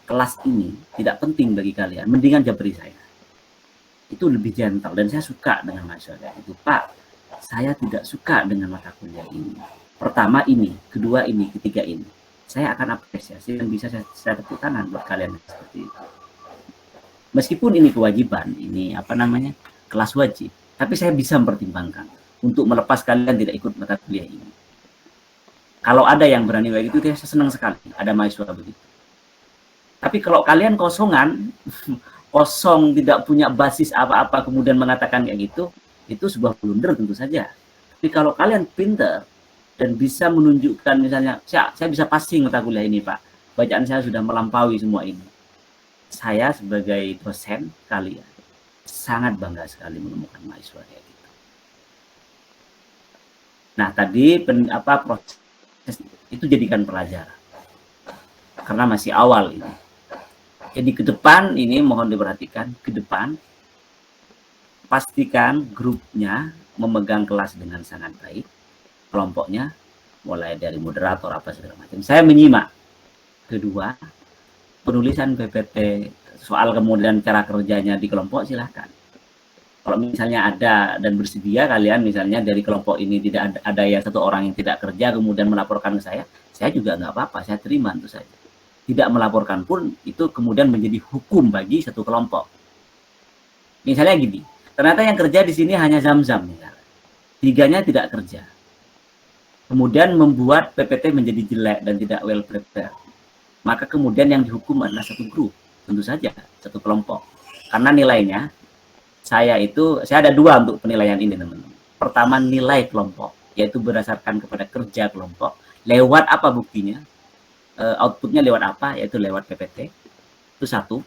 kelas ini tidak penting bagi kalian, mendingan jabri saya. Itu lebih gentle dan saya suka dengan mahasiswa itu. Pak, saya tidak suka dengan mata kuliah ini. Pertama ini, kedua ini, ketiga ini. Saya akan apresiasi dan bisa saya tepuk tangan buat kalian seperti itu. Meskipun ini kewajiban, ini kelas wajib, tapi saya bisa mempertimbangkan untuk melepas kalian tidak ikut mata kuliah ini. Kalau ada yang berani begitu, saya senang sekali ada mahasiswa begitu. Tapi kalau kalian kosongan, kosong, tidak punya basis apa-apa, kemudian mengatakan kayak gitu, itu sebuah blunder tentu saja. Tapi kalau kalian pinter dan bisa menunjukkan misalnya, saya bisa passing mata kuliah ini Pak, bacaan saya sudah melampaui semua ini. Saya sebagai dosen kalian sangat bangga sekali menemukan mahasiswa kayak gitu. Nah tadi proses itu jadikan pelajaran karena masih awal ini. Jadi ke depan ini mohon diperhatikan, ke depan pastikan grupnya memegang kelas dengan sangat baik, kelompoknya mulai dari moderator apa segala macam. Saya menyimak. Kedua, penulisan PPT soal kemudian cara kerjanya di kelompok silahkan. Kalau misalnya ada dan bersedia kalian misalnya dari kelompok ini tidak ada yang satu orang yang tidak kerja kemudian melaporkan ke saya juga nggak apa-apa, saya terima itu saja. Tidak melaporkan pun itu kemudian menjadi hukum bagi satu kelompok. Misalnya gini, ternyata yang kerja di sini hanya Zamzam misalnya. 3-nya tidak kerja. Kemudian membuat PPT menjadi jelek dan tidak well prepared. Maka kemudian yang dihukum adalah satu grup, tentu saja satu kelompok. Karena nilainya saya ada 2 untuk penilaian ini teman-teman. Pertama nilai kelompok, yaitu berdasarkan kepada kerja kelompok. Lewat apa buktinya? Outputnya lewat apa? Yaitu lewat PPT. Itu satu.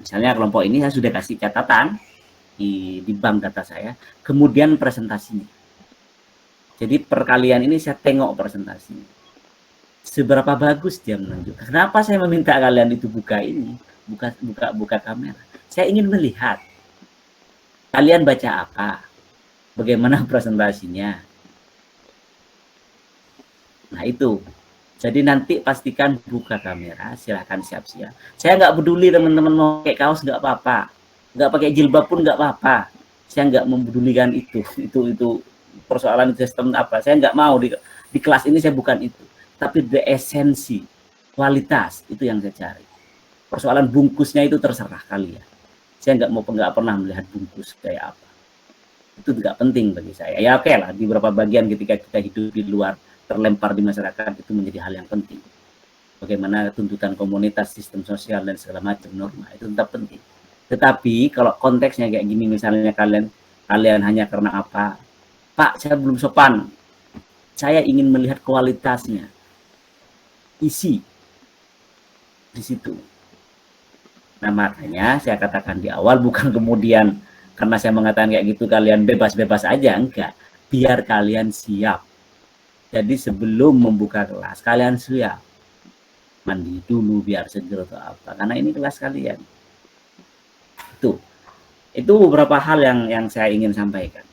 Misalnya kelompok ini saya sudah kasih catatan di bank data saya. Kemudian presentasinya. Jadi perkalian ini saya tengok presentasinya. Seberapa bagus dia menunjukkan. Kenapa saya meminta kalian itu buka ini, buka kamera? Saya ingin melihat kalian baca apa, bagaimana presentasinya. Nah itu. Jadi nanti pastikan buka kamera, silahkan siap-siap. Saya nggak peduli teman-teman mau pakai kaos nggak apa-apa, nggak pakai jilbab pun nggak apa-apa. Saya nggak mempedulikan itu persoalan sistem apa. Saya nggak mau di kelas ini saya bukan itu. Tapi the esensi, kualitas itu yang saya cari. Persoalan bungkusnya itu terserah kalian. Saya nggak pernah melihat bungkus kayak apa. Itu tidak penting bagi saya. Ya oke lah, di beberapa bagian ketika kita hidup di luar, terlempar di masyarakat itu menjadi hal yang penting. Bagaimana tuntutan komunitas, sistem sosial dan segala macam norma itu tetap penting. Tetapi kalau konteksnya kayak gini, misalnya kalian hanya karena apa? Pak, saya belum sopan. Saya ingin melihat kualitasnya. Isi di situ. Nah makanya saya katakan di awal, bukan kemudian karena saya mengatakan kayak gitu kalian bebas-bebas aja, enggak. Biar kalian siap. Jadi sebelum membuka kelas kalian siap. Mandi dulu biar seger atau apa. Karena ini kelas kalian. Itu beberapa hal yang saya ingin sampaikan.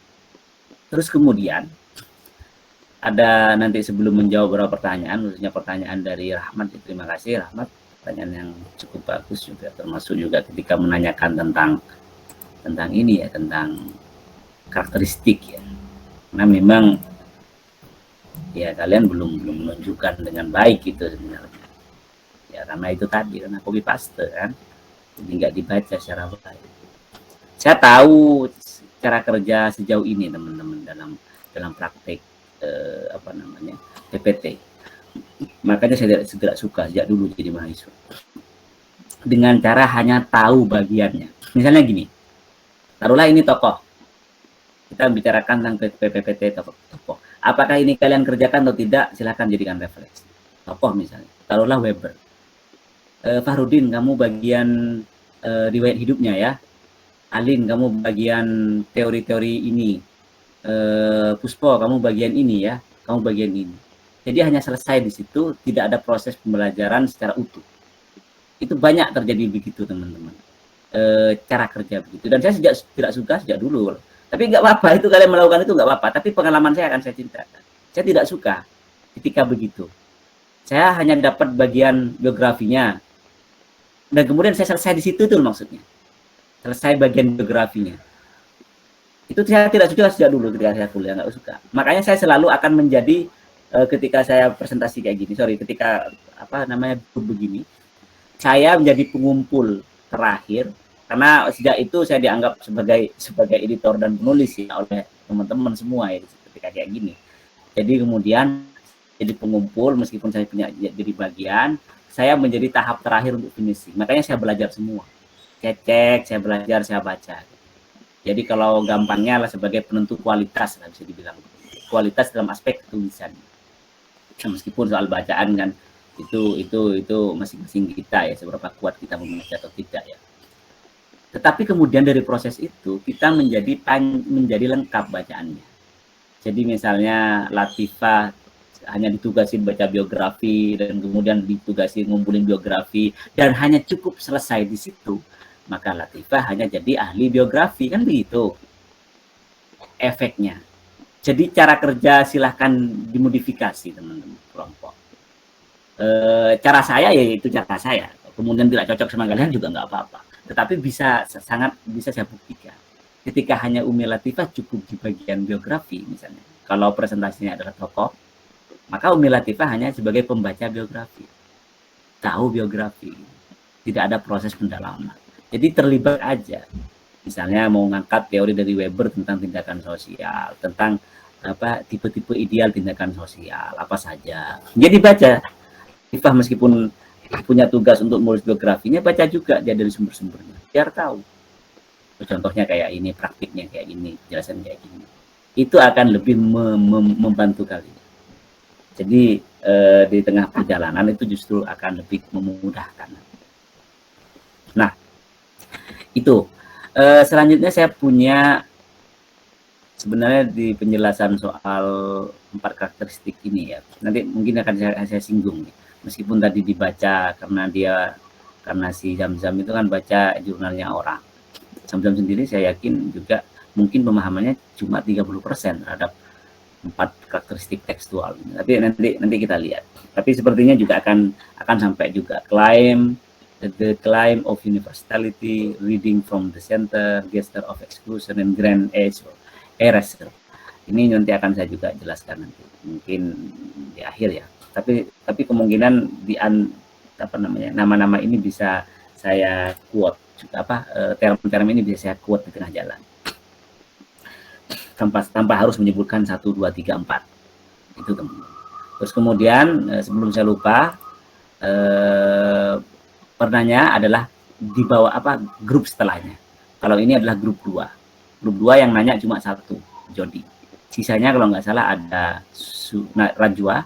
Terus kemudian ada nanti sebelum menjawab beberapa pertanyaan, khususnya pertanyaan dari Rahmat. Terima kasih Rahmat, pertanyaan yang cukup bagus juga, termasuk juga ketika menanyakan tentang ini ya, tentang karakteristik ya. Karena memang ya kalian belum menunjukkan dengan baik itu sebenarnya. Ya karena itu tadi, karena copy paste kan, jadi nggak dibaca secara baik. Saya tahu cara kerja sejauh ini teman-teman dalam praktek PPT. Makanya saya tidak suka sejak dulu jadi mahasiswa dengan cara hanya tahu bagiannya. Misalnya gini, taruhlah ini tokoh, kita bicarakan tentang PPT tokoh. Apakah ini kalian kerjakan atau tidak? Silahkan jadikan referensi. Tokoh misalnya, taruhlah Weber. Fahrudin, kamu bagian riwayat hidupnya ya. Alin, kamu bagian teori-teori ini. Puspo, kamu bagian ini ya, kamu bagian ini. Jadi hanya selesai di situ, tidak ada proses pembelajaran secara utuh. Itu banyak terjadi begitu teman-teman. Cara kerja begitu. Dan saya tidak suka sejak dulu. Tapi nggak apa-apa, itu kalian melakukan itu nggak apa-apa. Tapi pengalaman saya akan saya ceritakan. Saya tidak suka ketika begitu. Saya hanya dapat bagian biografinya. Dan kemudian saya selesai di situ tuh maksudnya. Selesai bagian biografinya. Itu saya tidak suka sejak dulu ketika saya kuliah, nggak suka. Makanya saya selalu akan menjadi ketika saya presentasi kayak gini, ketika begini, saya menjadi pengumpul terakhir karena sejak itu saya dianggap sebagai editor dan penulis ya oleh teman-teman semua ya ketika kayak gini. Jadi kemudian jadi pengumpul, meskipun saya punya jadi bagian, saya menjadi tahap terakhir untuk finishing. Makanya saya belajar semua. Saya cek, saya belajar, saya baca. Jadi kalau gampangnya lah sebagai penentu kualitas lah bisa dibilang. Kualitas dalam aspek tulisan. Meskipun soal bacaan kan itu masing-masing kita ya, seberapa kuat kita membaca atau tidak ya. Tetapi kemudian dari proses itu kita menjadi lengkap bacaannya. Jadi misalnya Latifah hanya ditugasi baca biografi dan kemudian ditugasi ngumpulin biografi dan hanya cukup selesai di situ, maka Latifah hanya jadi ahli biografi, kan begitu efeknya. Jadi cara kerja silahkan dimodifikasi teman-teman kelompok. Cara saya ya itu cara saya, kemudian tidak cocok sama kalian juga nggak apa-apa, tetapi sangat bisa saya buktikan ketika hanya Umi Latifah cukup di bagian biografi misalnya, kalau presentasinya adalah tokoh, maka Umi Latifah hanya sebagai pembaca biografi, tahu biografi, tidak ada proses pendalaman, jadi terlibat aja. Misalnya mau ngangkat teori dari Weber tentang tindakan sosial, tentang apa tipe-tipe ideal tindakan sosial apa saja, jadi baca. Latifah meskipun punya tugas untuk menulis biografinya, baca juga dia dari sumber-sumbernya biar tahu. Contohnya kayak ini, praktiknya kayak gini, jelasan kayak gini. Itu akan lebih membantu kalian. Jadi di tengah perjalanan itu justru akan lebih memudahkan. Nah, itu. Selanjutnya saya punya sebenarnya di penjelasan soal 4 karakteristik ini ya. Nanti mungkin akan saya singgung. Meskipun tadi dibaca karena si Zam-Zam itu kan baca jurnalnya orang. Zam-Zam sendiri saya yakin juga mungkin pemahamannya cuma 30% terhadap 4 karakteristik tekstual. Tapi nanti kita lihat. Tapi sepertinya juga akan sampai juga the claim of universality, reading from the center, gesture of exclusion, and grand erasure. Ini nanti akan saya juga jelaskan nanti, mungkin di akhir ya. Tapi kemungkinan nama-nama ini bisa saya quote, term-term ini bisa saya quote di tengah jalan. Tanpa harus menyebutkan 1, 2, 3, 4. Itu teman-teman. Terus kemudian sebelum saya lupa, pertanyaan adalah di bawah grup setelahnya. Kalau ini adalah grup 2. Grup 2 yang nanya cuma 1, Jody. Sisanya kalau nggak salah ada Rajwa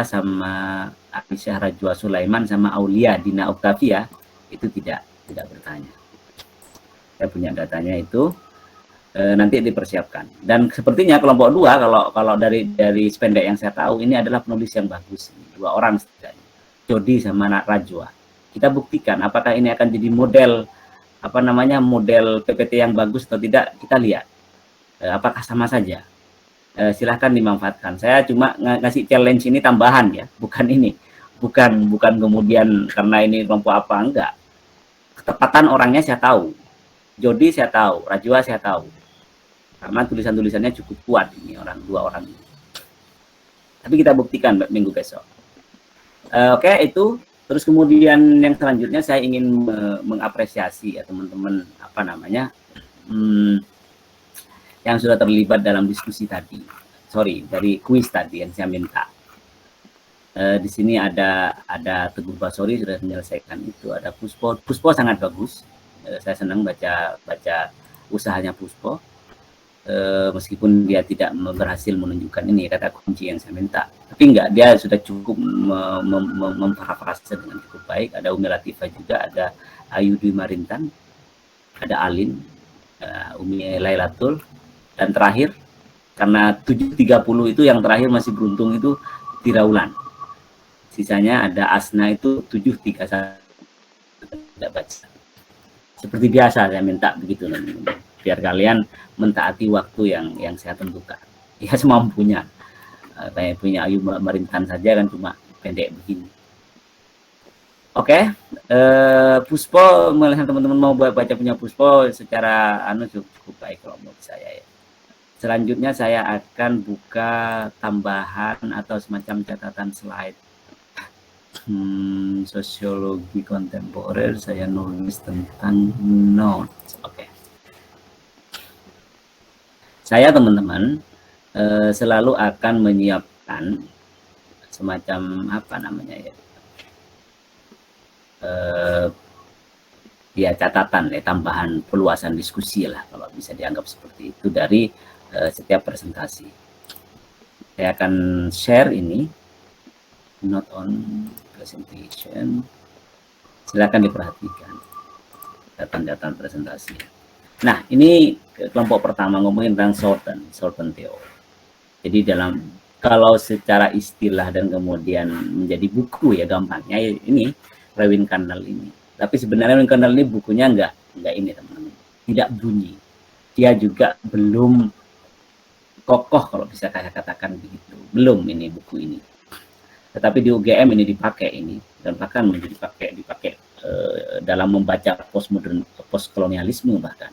sama Aisyah Rajwa Sulaiman sama Aulia Dina Octavia itu tidak bertanya. Saya punya datanya itu, nanti dipersiapkan. Dan sepertinya kelompok 2 kalau dari sependek yang saya tahu ini adalah penulis yang bagus, 2 orang setidaknya, Jody sama Rajwa. Kita buktikan apakah ini akan jadi model model PPT yang bagus atau tidak, kita lihat apakah sama saja. Silahkan dimanfaatkan. Saya cuma ngasih challenge ini tambahan ya, bukan kemudian karena ini kelompok apa, enggak. Ketepatan orangnya saya tahu, Jody saya tahu, Rajwa saya tahu, karena tulisan-tulisannya cukup kuat ini 2 orang ini. Tapi kita buktikan minggu besok. Oke, itu. Terus kemudian yang selanjutnya saya ingin mengapresiasi ya teman-teman yang sudah terlibat dalam diskusi tadi. Dari kuis tadi yang saya minta. Di sini ada Teguh Basori sudah menyelesaikan itu, ada Puspo sangat bagus. Saya senang baca usahanya Puspo. Meskipun dia tidak berhasil menunjukkan ini kata kunci yang saya minta, tapi enggak, dia sudah cukup memparafrase dengan cukup baik. Ada Umi Latifah juga, ada Ayu Dwi Marintan, ada Alin, Umi Lailatul, dan terakhir karena 7.30 itu yang terakhir masih beruntung itu Tiraulan. Sisanya ada Asna itu 7.31 tidak baca. Seperti biasa saya minta begitu biar kalian mentaati waktu yang saya tentukan. Ya semampunya. Kayak punya Ayu Marintan saja kan cuma pendek begini. Oke, Puspo, melihat teman-teman mau baca punya Puspo secara cukup baik kalau menurut saya ya. Selanjutnya saya akan buka tambahan atau semacam catatan slide. Sosiologi kontemporer saya nulis tentang notes. Oke. Saya teman-teman selalu akan menyiapkan semacam apa namanya ya, ya catatan ya, tambahan peluasan diskusi lah kalau bisa dianggap seperti itu dari setiap presentasi. Saya akan share ini, not on presentation. Silakan diperhatikan data-data presentasi. Nah, ini kelompok pertama ngomongin tentang Shorten theory. Jadi kalau secara istilah dan kemudian menjadi buku ya gampangnya ini Lewin Cannell ini. Tapi sebenarnya Lewin Cannell ini bukunya enggak ini teman-teman. Tidak bunyi. Dia juga belum kokoh kalau bisa saya katakan begitu. Belum ini buku ini. Tetapi di UGM ini dipakai ini dan bahkan dipakai dalam membaca postkolonialisme bahkan.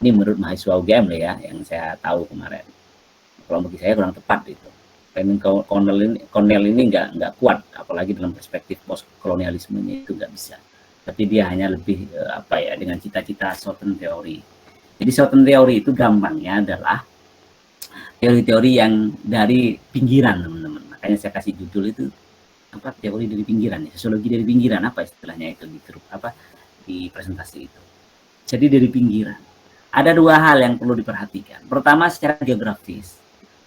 Ini menurut mahasiswa UGM ya yang saya tahu kemarin. Kalau bagi saya kurang tepat itu. Lewin Cannell ini nggak kuat, apalagi dalam perspektif postkolonialismenya itu nggak bisa. Tapi dia hanya lebih dengan cita-cita Shorten theory. Jadi Shorten theory itu gampangnya adalah teori-teori yang dari pinggiran teman-teman. Makanya saya kasih judul itu teori dari pinggiran, sosiologi dari pinggiran, apa istilahnya itu di presentasi itu. Jadi dari pinggiran. Ada dua hal yang perlu diperhatikan. Pertama secara geografis.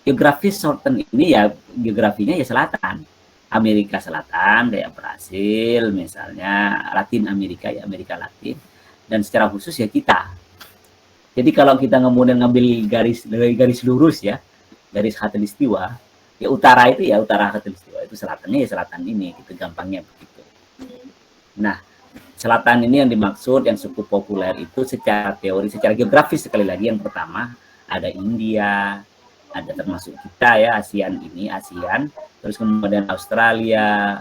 Geografis Shorten ini ya geografinya ya selatan. Amerika Selatan, kayak Brasil misalnya, Latin Amerika ya Amerika Latin. Dan secara khusus ya kita. Jadi kalau kita kemudian ngambil garis lurus ya, garis khatulistiwa, ya utara itu ya utara khatulistiwa, itu selatannya ya selatan ini, gitu gampangnya begitu. Nah, selatan ini yang dimaksud yang cukup populer itu secara teori, secara geografis sekali lagi yang pertama ada India, ada termasuk kita ya ASEAN, terus kemudian Australia,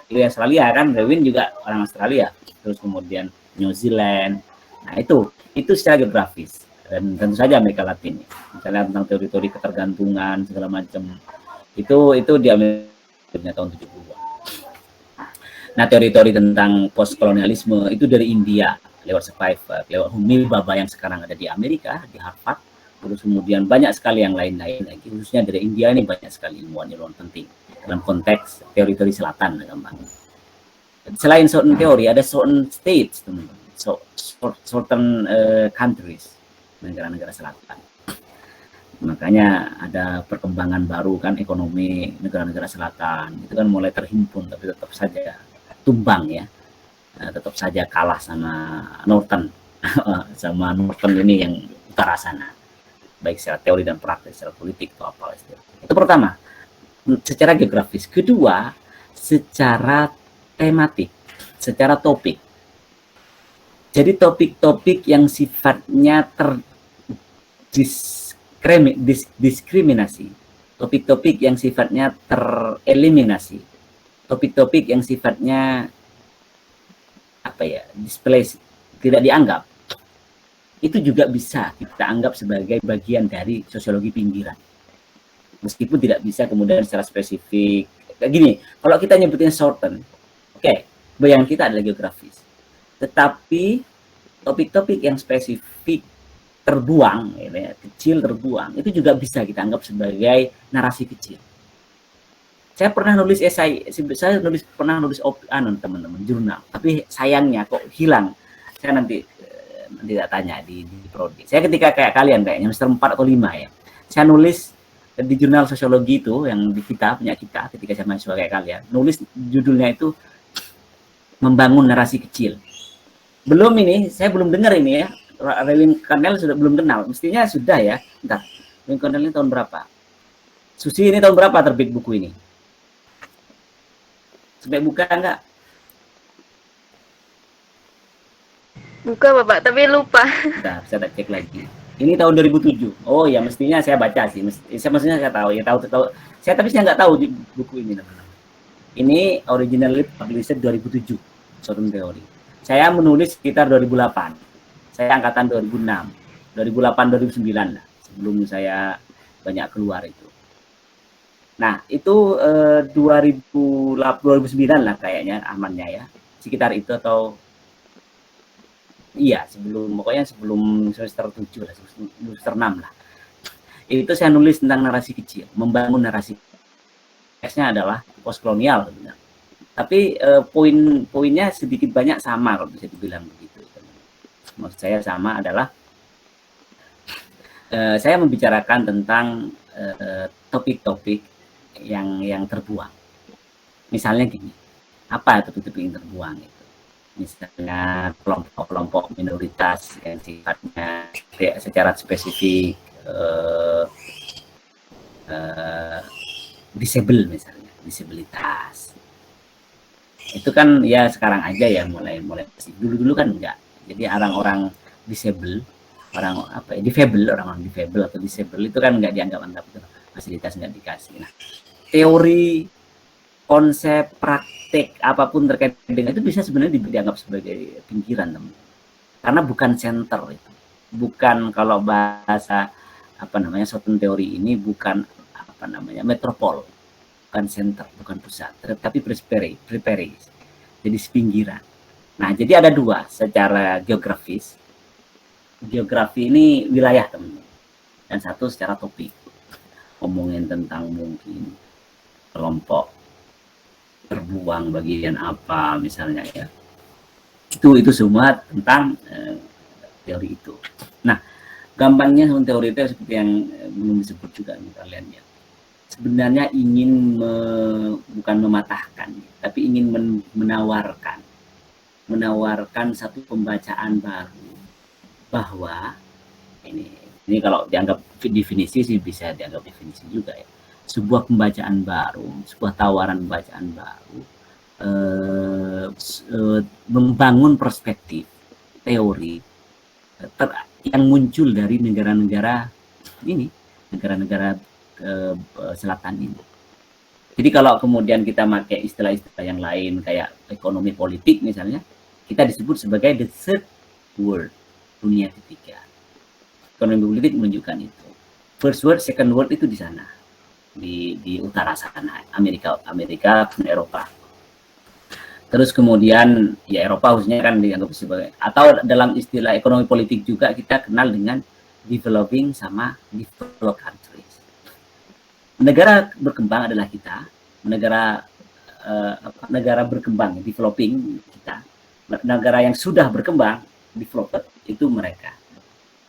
Australia kan, Lewin juga orang Australia, terus kemudian New Zealand. Nah itu secara geografis dan tentu saja Amerika Latin. Misalnya tentang teori-teori ketergantungan segala macam itu di Amerika tahun 70-an. Nah teori-teori tentang postkolonialisme itu dari India lewat Spivak, lewat Homi Bhabha yang sekarang ada di Amerika di Harvard. Terus kemudian banyak sekali yang lain-lain lagi, khususnya dari India ini banyak sekali ilmuwan penting dalam konteks teori-teori selatan gampang. Selain Shorten theory ada Shorten states teman-teman. Certain countries, negara-negara selatan. Makanya ada perkembangan baru kan ekonomi negara-negara selatan itu kan mulai terhimpun, tapi tetap saja tumbang ya, tetap saja kalah sama Northern ini yang utara sana, baik secara teori dan praktek, secara politik atau apa istilah. Itu pertama, secara geografis. Kedua, secara tematik, secara topik. Jadi topik-topik yang sifatnya terdiskriminasi, topik-topik yang sifatnya tereliminasi, topik-topik yang sifatnya displace, tidak dianggap, itu juga bisa kita anggap sebagai bagian dari sosiologi pinggiran. Meskipun tidak bisa kemudian secara spesifik. Kayak gini, kalau kita nyebutin Shorten, bayangan kita adalah geografis. Tetapi topik-topik yang spesifik terbuang, kecil terbuang, itu juga bisa kita anggap sebagai narasi kecil. Saya pernah nulis esai, pernah nulis teman-teman jurnal, tapi sayangnya kok hilang. Saya nanti tak tanya di prodi. Saya ketika kayak kalian kayaknya semester 4 atau 5 ya. Saya nulis di jurnal sosiologi itu yang di kita ketika saya mahasiswa kayak kalian, nulis judulnya itu membangun narasi kecil. Belum ini, saya belum dengar ini ya. Lewin Cannell sudah belum kenal. Mestinya sudah ya. Entar. Lewin Cannell ini tahun berapa? Susi ini tahun berapa terbit buku ini? Sampai buka enggak? Buka Bapak, tapi lupa. Nah, saya cek lagi. Ini tahun 2007. Oh ya, mestinya saya baca sih. Maksudnya saya tahu ya, tahu. Tapi saya nggak tahu di buku ini teman-teman. Ini originally published 2007, Shorten theory. Saya menulis sekitar 2008. Saya angkatan 2006. 2008-2009 lah. Sebelum saya banyak keluar itu. Nah, itu 2009 lah kayaknya amannya ya. Sekitar itu atau iya, pokoknya sebelum semester 7 lah, semester 6 lah. Itu saya nulis tentang narasi kecil, membangun narasi. Teksnya adalah postkolonial sebenarnya. Tapi poin-poinnya sedikit banyak sama kalau bisa dibilang begitu. Maksud saya sama adalah saya membicarakan tentang topik-topik yang terbuang. Misalnya gini, apa topik-topik yang terbuang itu? Misalnya kelompok-kelompok minoritas yang sifatnya secara spesifik disable misalnya, disabilitas. Itu kan ya sekarang aja ya mulai dulu kan enggak. Jadi orang-orang disable, orang-orang difabel atau disable itu kan enggak dianggap mantap, fasilitas enggak dikasih. Nah, teori, konsep, praktek apapun terkait dengan itu bisa sebenarnya dianggap sebagai pinggiran, teman. Karena bukan center itu. Bukan, kalau bahasa Southern teori ini bukan metropol, bukan center, bukan pusat, tapi periphery, jadi pinggiran. Nah, jadi ada dua secara geografis. Geografi ini wilayah, teman-teman, dan satu secara topik, ngomongin tentang mungkin kelompok terbuang bagian apa misalnya ya. Itu semua tentang teori itu. Nah, gampangnya teori itu seperti yang belum disebut juga nih kalian ya. Sebenarnya ingin bukan mematahkan, tapi ingin menawarkan satu pembacaan baru, bahwa ini kalau dianggap definisi sih bisa dianggap definisi juga ya. Sebuah pembacaan baru, sebuah tawaran pembacaan baru, membangun perspektif teori yang muncul dari negara-negara selatan ini. Jadi kalau kemudian kita pakai istilah-istilah yang lain kayak ekonomi politik misalnya, kita disebut sebagai the third world, dunia ketiga. Ekonomi politik menunjukkan itu. First world, second world itu di sana, di utara sana, Amerika dan Eropa. Terus kemudian ya Eropa khususnya kan dianggap sebagai, atau dalam istilah ekonomi politik juga kita kenal dengan developing sama developed countries. Negara berkembang adalah kita, negara berkembang, developing kita. Negara yang sudah berkembang, developed, itu mereka.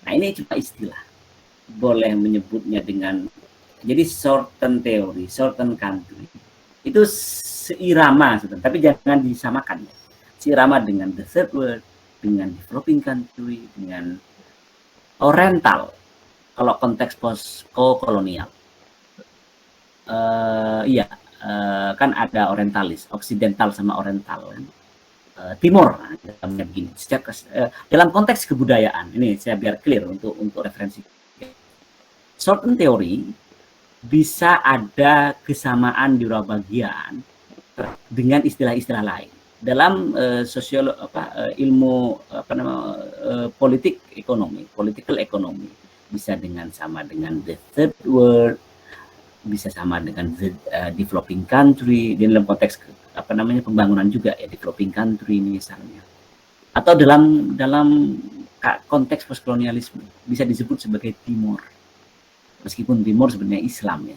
Nah, ini cuma istilah. Boleh menyebutnya dengan, jadi certain theory, certain country, itu seirama, tapi jangan disamakan ya. Seirama dengan the third world, dengan developing country, dengan oriental, kalau konteks post-kolonial. Kan ada orientalis, occidental sama oriental kan. Timur, begini. Dalam konteks kebudayaan, ini saya biar clear untuk referensi. Certain theory bisa ada kesamaan di beberapa bagian dengan istilah-istilah lain. Dalam ilmu politik ekonomi, political economy, bisa sama dengan the third world, bisa sama dengan the developing country, dalam konteks pembangunan juga ya, developing country misalnya. Atau dalam konteks postkolonialisme bisa disebut sebagai Timur. Meskipun Timur sebenarnya Islam ya,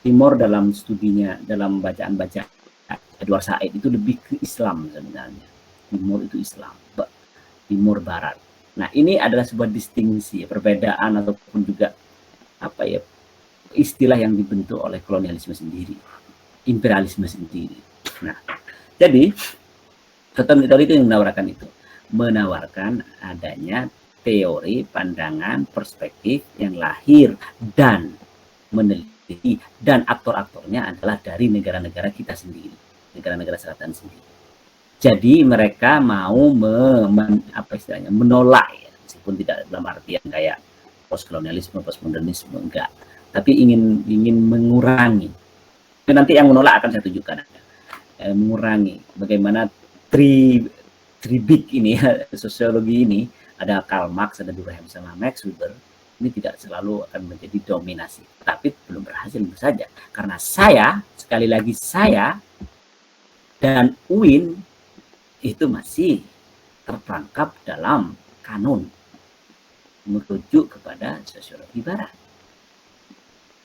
Timur dalam studinya, dalam bacaan-bacaan Edward Said itu lebih ke Islam sebenarnya. Timur itu Islam, Timur Barat. Nah, ini adalah sebuah distingsi, perbedaan ataupun juga istilah yang dibentuk oleh kolonialisme sendiri, imperialisme sendiri. Nah, jadi Certain teori itu yang menawarkan adanya teori, pandangan, perspektif yang lahir dan meneliti, dan aktor-aktornya adalah dari negara-negara kita sendiri, negara-negara selatan sendiri. Jadi mereka mau menolak ya, meskipun tidak dalam artian kayak postkolonialisme, postmodernisme, enggak, tapi ingin mengurangi. Nanti yang menolak akan saya tunjukkan, mengurangi bagaimana three big ini sosiologi ini. Ada Karl Marx, ada Durkheim sama Max Weber, ini tidak selalu akan menjadi dominasi, tapi belum berhasil saja. Karena saya, sekali lagi saya dan UIN itu masih terperangkap dalam kanun merujuk kepada sosiologi barat.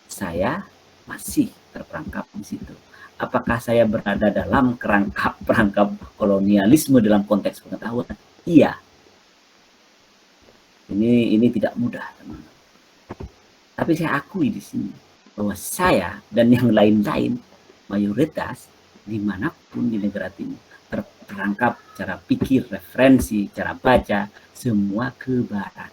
Saya masih terperangkap di situ. Apakah saya berada dalam perangkap kolonialisme dalam konteks pengetahuan? Iya. Ini tidak mudah, teman-teman. Tapi saya akui di sini bahwa saya dan yang lain-lain mayoritas dimanapun di negara timur terperangkap cara pikir, referensi, cara baca semua ke barat.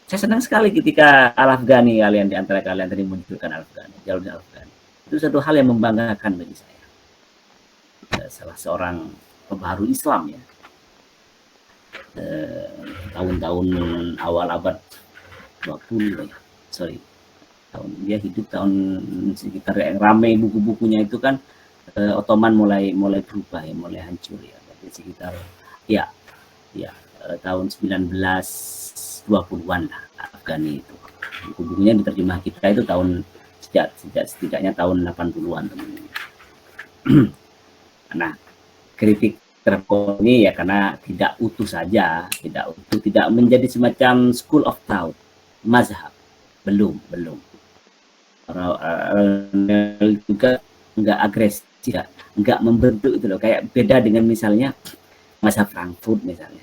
Saya senang sekali ketika Al-Afghani, kalian di antara kalian tadi munculkan Al-Afghani, jalur Al-Afghani. Itu satu hal yang membanggakan bagi saya. Salah seorang pembaharu Islam ya. Tahun-tahun awal abad 20 ya. Sorry. Dia hidup tahun sekitar yang ramai buku-bukunya itu kan Ottoman mulai berubah ya, mulai hancur ya. Berarti sekitar tahun 1920-an lah Afghani itu. Buku-bukunya diterjemah kita itu tahun sejak setidaknya tahun 80-an teman-teman. Nah, kritik terponi ya karena tidak utuh saja, tidak menjadi semacam school of thought, mazhab. Belum. Juga enggak agresif, enggak membentuk itu loh. Kayak beda dengan misalnya mazhab Frankfurt misalnya.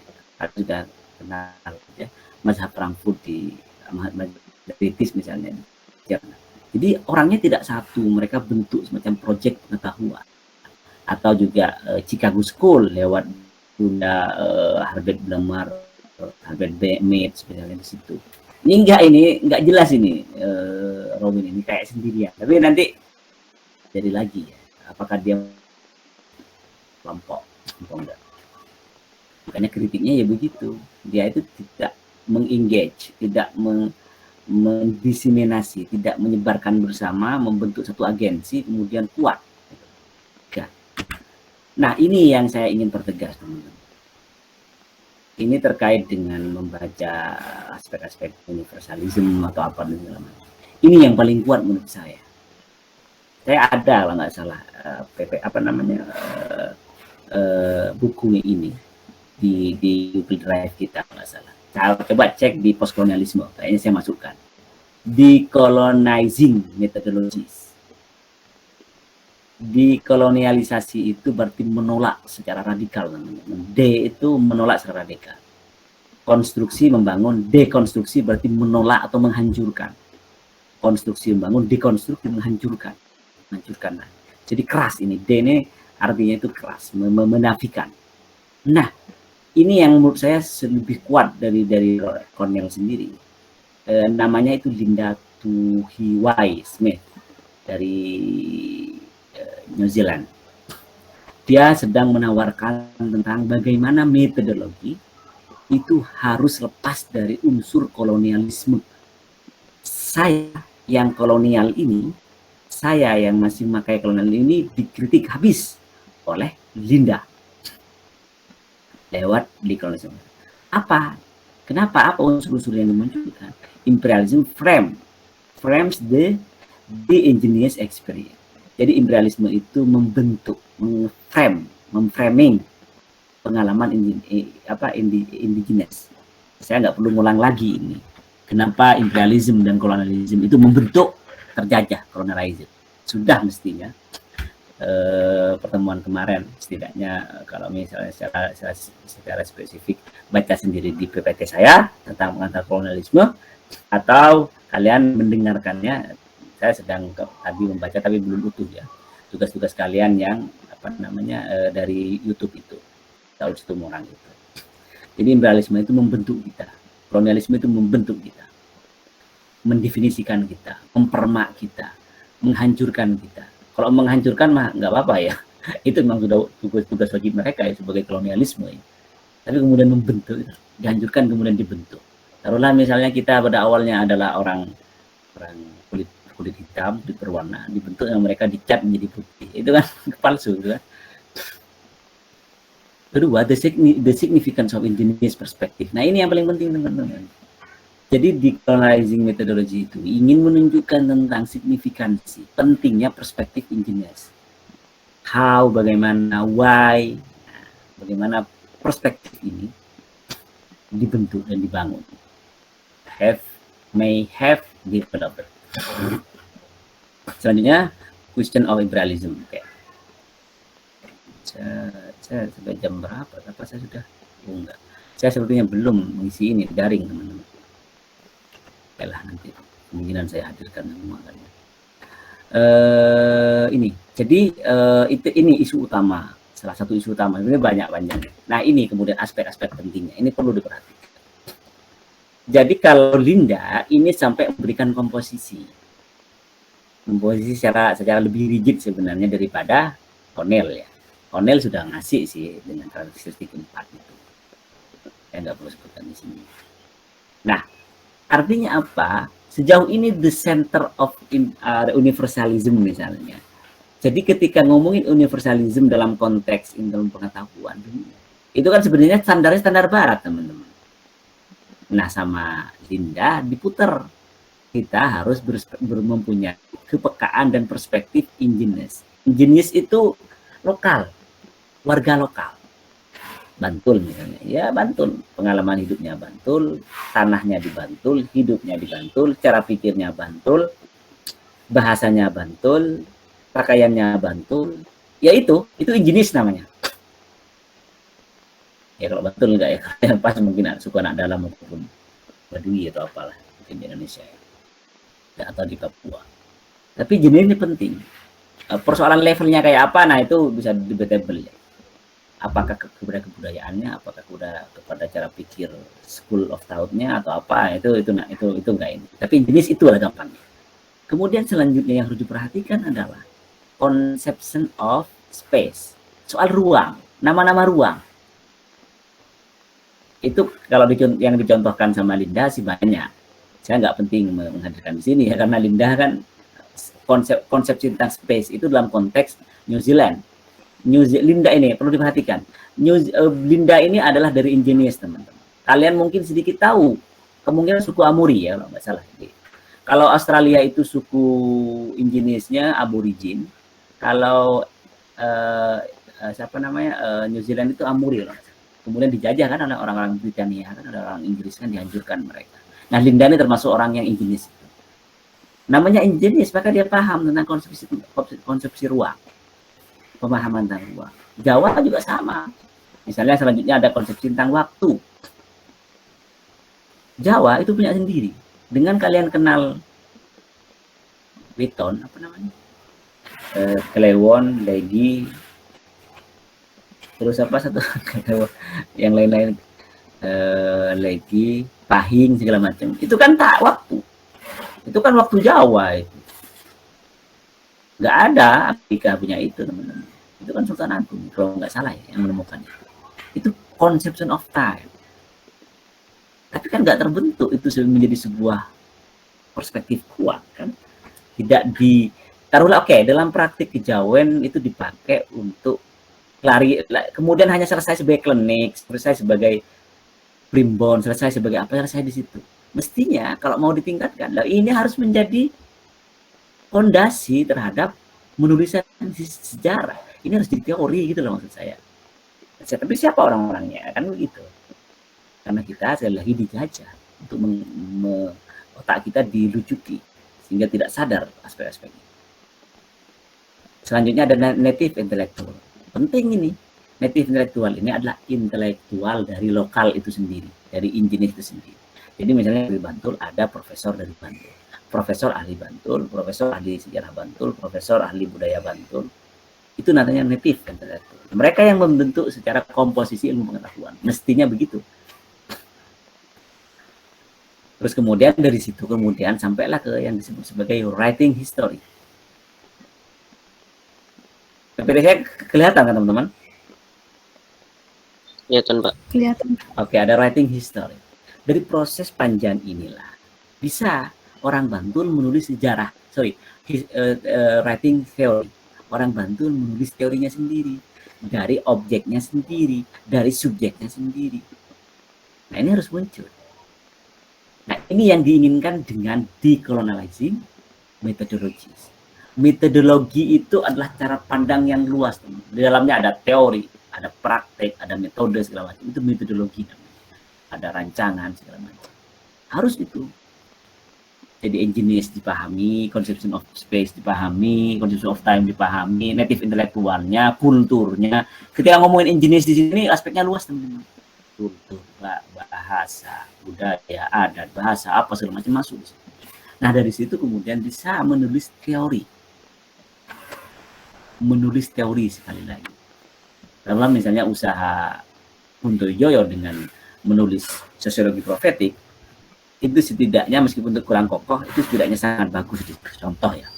Sudah kenal ya, mazhab Frankfurt di British misalnya. Jadi orangnya tidak satu, mereka bentuk semacam proyek pengetahuan. Atau juga Chicago School lewat Bunda Herbert Blamar, Herbert Mead misalnya di situ. Ini enggak jelas ini Robin ini kayak sendirian. Tapi nanti jadi lagi ya, apakah dia kelompok enggak. Makanya kritiknya ya begitu. Dia itu tidak mengengage, tidak mendiseminasi, tidak menyebarkan bersama, membentuk satu agensi kemudian kuat. Nah, ini yang saya ingin pertegas, teman-teman. Ini terkait dengan membaca aspek-aspek universalisme atau apa dan segala macam. Ini yang paling kuat menurut saya. Saya ada kalau nggak salah bukunya ini di Google Drive kita nggak salah. Coba cek di postkolonialisme, kayaknya saya masukkan. Decolonizing Methodologies. Dekolonialisasi itu berarti menolak secara radikal, teman-teman. D itu menolak secara radikal. Konstruksi membangun, dekonstruksi berarti menolak atau menghancurkan. Konstruksi membangun, dekonstruksi menghancurkan. Menghancurkan. Jadi keras ini, D ini artinya itu keras, menafikan. Nah, ini yang menurut saya lebih kuat dari Cornell sendiri. Namanya itu Linda Tuhiwai Smith dari New Zealand. Dia sedang menawarkan tentang bagaimana metodologi itu harus lepas dari unsur kolonialisme. Saya yang kolonial ini, saya yang masih memakai kolonial ini dikritik habis oleh Linda lewat dekolonialisme. Kenapa unsur-unsur yang dimunculkan? Imperialism frames the ingenious experience. Jadi imperialisme itu membentuk, memframing pengalaman indigenous. Saya nggak perlu ngulang lagi ini. Kenapa imperialisme dan kolonialisme itu membentuk terjajah, colonialism. Sudah mestinya pertemuan kemarin, setidaknya kalau misalnya secara spesifik baca sendiri di PPT saya tentang pengantar kolonialisme, atau kalian mendengarkannya. Saya sedang tadi membaca tapi belum utuh ya, tugas-tugas kalian yang dari YouTube itu, tahun Situmorang itu. Jadi imperialisme itu membentuk kita, kolonialisme itu membentuk kita, mendefinisikan kita, mempermak kita, menghancurkan kita. Kalau menghancurkan mah nggak apa-apa ya, itu memang sudah tugas wajib mereka ya sebagai kolonialisme ya. Tapi kemudian membentuk, dihancurkan kemudian dibentuk. Taruhlah misalnya kita pada awalnya adalah orang kulit hitam, kulit berwarna, dibentuk yang mereka dicat menjadi putih, itu kan palsu, gitu kan. Kedua, the significance of indigenous perspective. Nah, ini yang paling penting, teman-teman. Jadi decolonizing methodology itu ingin menunjukkan tentang signifikansi pentingnya perspektif engineers. How, bagaimana, why, bagaimana perspektif ini dibentuk dan dibangun. May have developed. Selanjutnya, question of imperialism. Oke. Saya sampai jam berapa? Apa saya sudah? Oh, enggak. Saya sebetulnya belum mengisi ini daring, teman-teman. Okelah, nanti kemungkinan saya hadirkan semua kan. Ini. Jadi ini isu utama. Salah satu isu utama. Ini banyak. Nah, ini kemudian aspek-aspek pentingnya. Ini perlu diperhatikan. Jadi kalau Linda ini sampai memberikan komposisi secara lebih rigid sebenarnya daripada Cornell ya. Cornell sudah ngasih sih dengan karakteristik 4 itu. Saya nggak perlu sebutkan di sini. Nah, artinya apa? Sejauh ini the center of universalism misalnya. Jadi ketika ngomongin universalism dalam konteks ilmu pengetahuan dunia, itu kan sebenarnya standarnya standar barat, teman-teman. Nah, sama Linda diputer. Kita harus mempunyai kepekaan dan perspektif indigenous. Indigenous itu lokal, warga lokal. Bantul misalnya, ya Bantul, pengalaman hidupnya Bantul, tanahnya di Bantul, hidupnya di Bantul, cara pikirnya Bantul, bahasanya Bantul, pakaiannya Bantul, ya itu indigenous namanya. Ya kalau Bantul enggak ya, yang pas mungkin suku anak dalam ataupun Badui atau apalah mungkin di Indonesia ya, atau di Papua. Tapi jenis ini penting. Persoalan levelnya kayak apa, nah itu bisa debatable ya. Apakah kepada kebudayaannya, apakah kepada cara pikir school of thought-nya atau apa, itu enggak ini. Tapi jenis itu adalah gampangnya. Kemudian selanjutnya yang harus diperhatikan adalah conception of space, soal ruang, nama-nama ruang. Itu kalau yang dicontohkan sama Linda sih banyak. Saya nggak penting menghadirkan di sini ya, karena Linda kan konsep tentang space itu dalam konteks New Zealand. Linda ini perlu diperhatikan. Linda ini adalah dari engineers, teman-teman. Kalian mungkin sedikit tahu, kemungkinan suku Amuri ya, kalau nggak salah. Kalau Australia itu suku engineersnya Aborigin. Kalau New Zealand itu Amuri loh. Kemudian dijajah kan oleh orang-orang Britania, kan ada orang Inggris kan dihancurkan mereka. Nah, Linda ini termasuk orang yang Inggris. Namanya Inggris, maka dia paham tentang konsepsi ruang, pemahaman tentang ruang. Jawa juga sama. Misalnya selanjutnya ada konsepsi tentang waktu. Jawa itu punya sendiri. Dengan kalian kenal Weton, Kelewon, Legi, terus apa satu yang lain-lain, Legi, Pahing segala macam. Itu kan tak waktu. Itu kan waktu Jawa itu. Nggak ada Afrika punya itu, teman-teman. Itu kan Sultan Agung, kalau nggak salah ya, yang menemukannya. Itu conception of time. Tapi kan nggak terbentuk itu menjadi sebuah perspektif kuat kan. Tidak taruhlah dalam praktik kejawen itu dipakai untuk lari, kemudian hanya selesai sebagai klinik, selesai sebagai primbon, selesai sebagai apa, selesai di situ. Mestinya kalau mau ditingkatkan, ini harus menjadi fondasi terhadap menulisan sejarah. Ini harus jadi teori gitu loh maksud saya. Tapi siapa orang-orangnya kan begitu? Karena kita sekali lagi dijajah untuk otak kita dilucuti sehingga tidak sadar aspek-aspek ini. Selanjutnya ada native intellectual. Penting ini. Native intellectual ini adalah intelektual dari lokal itu sendiri, dari indigenous itu sendiri. Jadi misalnya di Bantul ada profesor dari Bantul, profesor ahli Bantul, profesor ahli sejarah Bantul, profesor ahli budaya Bantul. Itu namanya native intellectual. Mereka yang membentuk secara komposisi ilmu pengetahuan. Mestinya begitu. Terus kemudian dari situ sampailah ke yang disebut sebagai writing history. PPT saya kelihatan kan teman-teman? Kelihatan, Pak. Kelihatan. Oke, ada writing history. Dari proses panjang inilah bisa orang Bantul menulis sejarah. Writing theory. Orang Bantul menulis teorinya sendiri, dari objeknya sendiri, dari subjeknya sendiri. Nah, ini harus muncul. Nah, Ini yang diinginkan dengan decolonizing methodologies. Metodologi itu adalah cara pandang yang luas. Di dalamnya ada teori, ada praktek, ada metode segala macam. Itu metodologi namanya. Ada rancangan segala macam. Harus itu. Jadi engineers dipahami, conception of space dipahami, conception of time dipahami, native intelektualnya, kulturnya. Ketika ngomongin engineers di sini aspeknya luas teman-teman. Kultur, bahasa, budaya, adat, bahasa apa segala macam masuk di situ. Nah dari situ kemudian bisa menulis teori sekali lagi. Dalam misalnya usaha Puntojoyo dengan menulis sosiologi profetik, itu setidaknya meskipun kurang kokoh, itu setidaknya sangat bagus contoh ya.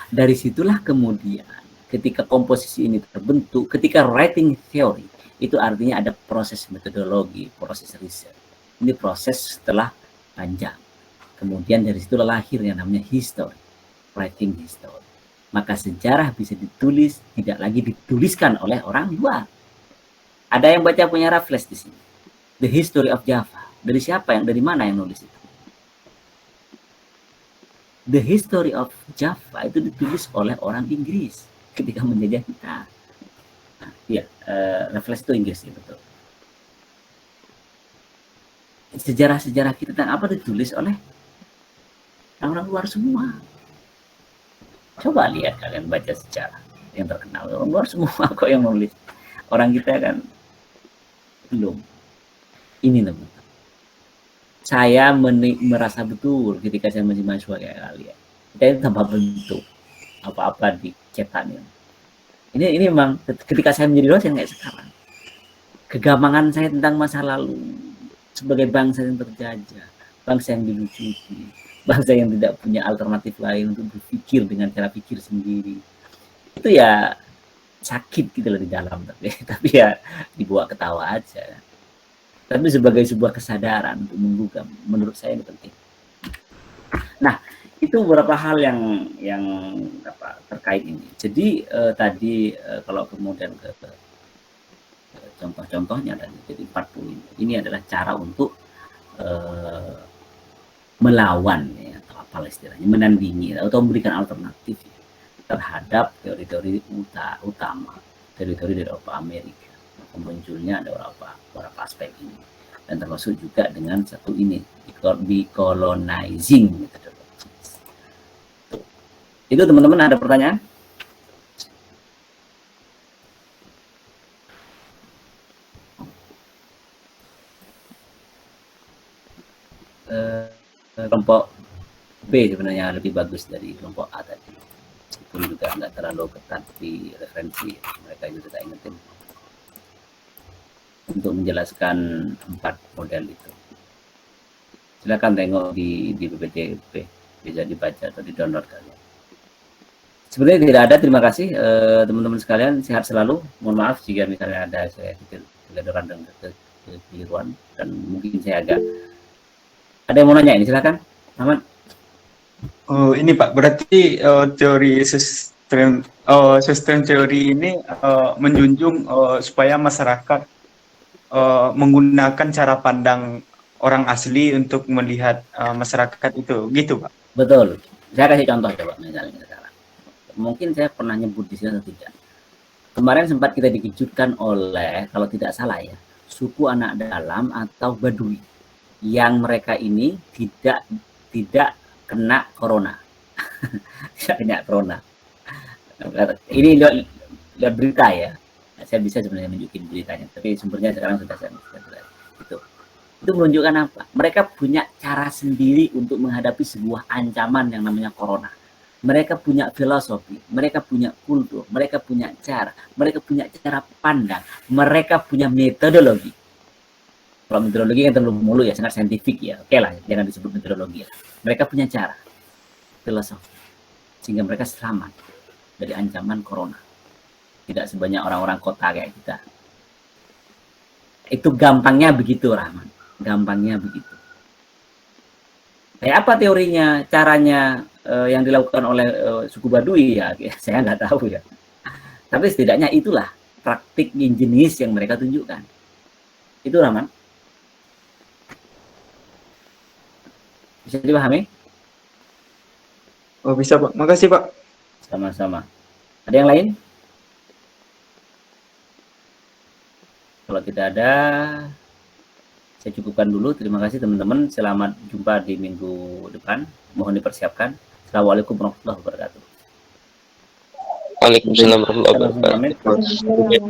Dari situlah kemudian ketika komposisi ini terbentuk, ketika writing theory, itu artinya ada proses metodologi, proses riset. Ini proses setelah panjang. Kemudian dari situ lahir yang namanya history, writing history. Maka sejarah bisa ditulis, tidak lagi dituliskan oleh orang luar. Ada yang baca punya Raffles di sini. The History of Java. Dari siapa dari mana yang nulis itu? The History of Java itu ditulis oleh orang Inggris ketika menjajah kita. Nah, ya, Raffles itu Inggris ya, betul. Sejarah-sejarah kita tentang apa ditulis oleh orang-orang luar semua. Coba lihat kalian baca sejarah yang terkenal, orang luar semua kok yang nulis. Orang kita kan belum. Ini teman-teman. Saya merasa betul ketika saya masih mahasiswa kayak kalian. Kita itu tanpa bentuk apa-apa dicetakin. Ini memang ketika saya menjadi dosen kayak sekarang. Kegampangan saya tentang masa lalu sebagai bangsa yang terjajah, bangsa yang dilucuti, bangsa yang tidak punya alternatif lain untuk berpikir dengan cara pikir sendiri. Itu ya sakit gitu loh di dalam, tapi ya dibawa ketawa aja. Tapi sebagai sebuah kesadaran untuk menggugah, menurut saya ini penting. Nah, itu beberapa hal yang terkait ini. Jadi tadi kalau kemudian ke contoh-contohnya tadi, jadi 4 poin. Ini adalah cara untuk melawan ya, atau apa istilahnya, menandingi atau memberikan alternatif ya, terhadap teori-teori utama, teori-teori dari Eropa Amerika. Munculnya ada beberapa aspek ini, dan termasuk juga dengan satu ini, decolonizing methodology. Itu teman-teman ada pertanyaan? Kelompok B sebenarnya lebih bagus dari kelompok A tadi. Meskipun juga nggak terlalu ketat di referensi, mereka juga tak ingetin untuk menjelaskan 4 model itu. Silakan tengok di PPTP, bisa dibaca atau di download kalian. Sebenarnya tidak ada, terima kasih teman-teman sekalian, sehat selalu. Mohon maaf jika misalnya ada saya kegagalan dan kekeliruan, dan mungkin saya agak ada yang mau nanya ini, silakan, Ahmad. Oh, ini Pak, berarti teori sistem teori ini menjunjung supaya masyarakat menggunakan cara pandang orang asli untuk melihat masyarakat itu, gitu Pak? Betul. Saya kasih contoh coba misalnya sekarang. Mungkin saya pernah nyebut di sini atau tidak. Kemarin sempat kita dikejutkan oleh, kalau tidak salah ya, suku anak dalam atau Badui, yang mereka ini tidak kena corona. Tidak kena corona. Ini lihat berita ya. Saya bisa sebenarnya menunjukin beritanya, tapi sumbernya sekarang sudah saya itu menunjukkan apa? Mereka punya cara sendiri untuk menghadapi sebuah ancaman yang namanya corona. Mereka punya filosofi, mereka punya kultur, mereka punya cara pandang, mereka punya metodologi. Kalau metodologi kan terlalu mulu ya, sangat saintifik ya. Oke lah, jangan disebut metodologi. Mereka punya cara, filosofi, sehingga mereka selamat dari ancaman corona. Tidak sebanyak orang-orang kota kayak kita. Itu gampangnya begitu, Rahman. Gampangnya begitu. Kayak apa teorinya, caranya yang dilakukan oleh suku Baduy ya, saya nggak tahu ya. Tapi setidaknya itulah praktik jenis yang mereka tunjukkan. Itu, Rahman. Bisa dipahami? Oh, bisa, Pak. Makasih, Pak. Sama-sama. Ada yang lain? Kalau tidak ada, saya cukupkan dulu. Terima kasih teman-teman. Selamat jumpa di minggu depan. Mohon dipersiapkan. Assalamualaikum warahmatullahi wabarakatuh. Waalaikumsalam warahmatullahi wabarakatuh. Pamit.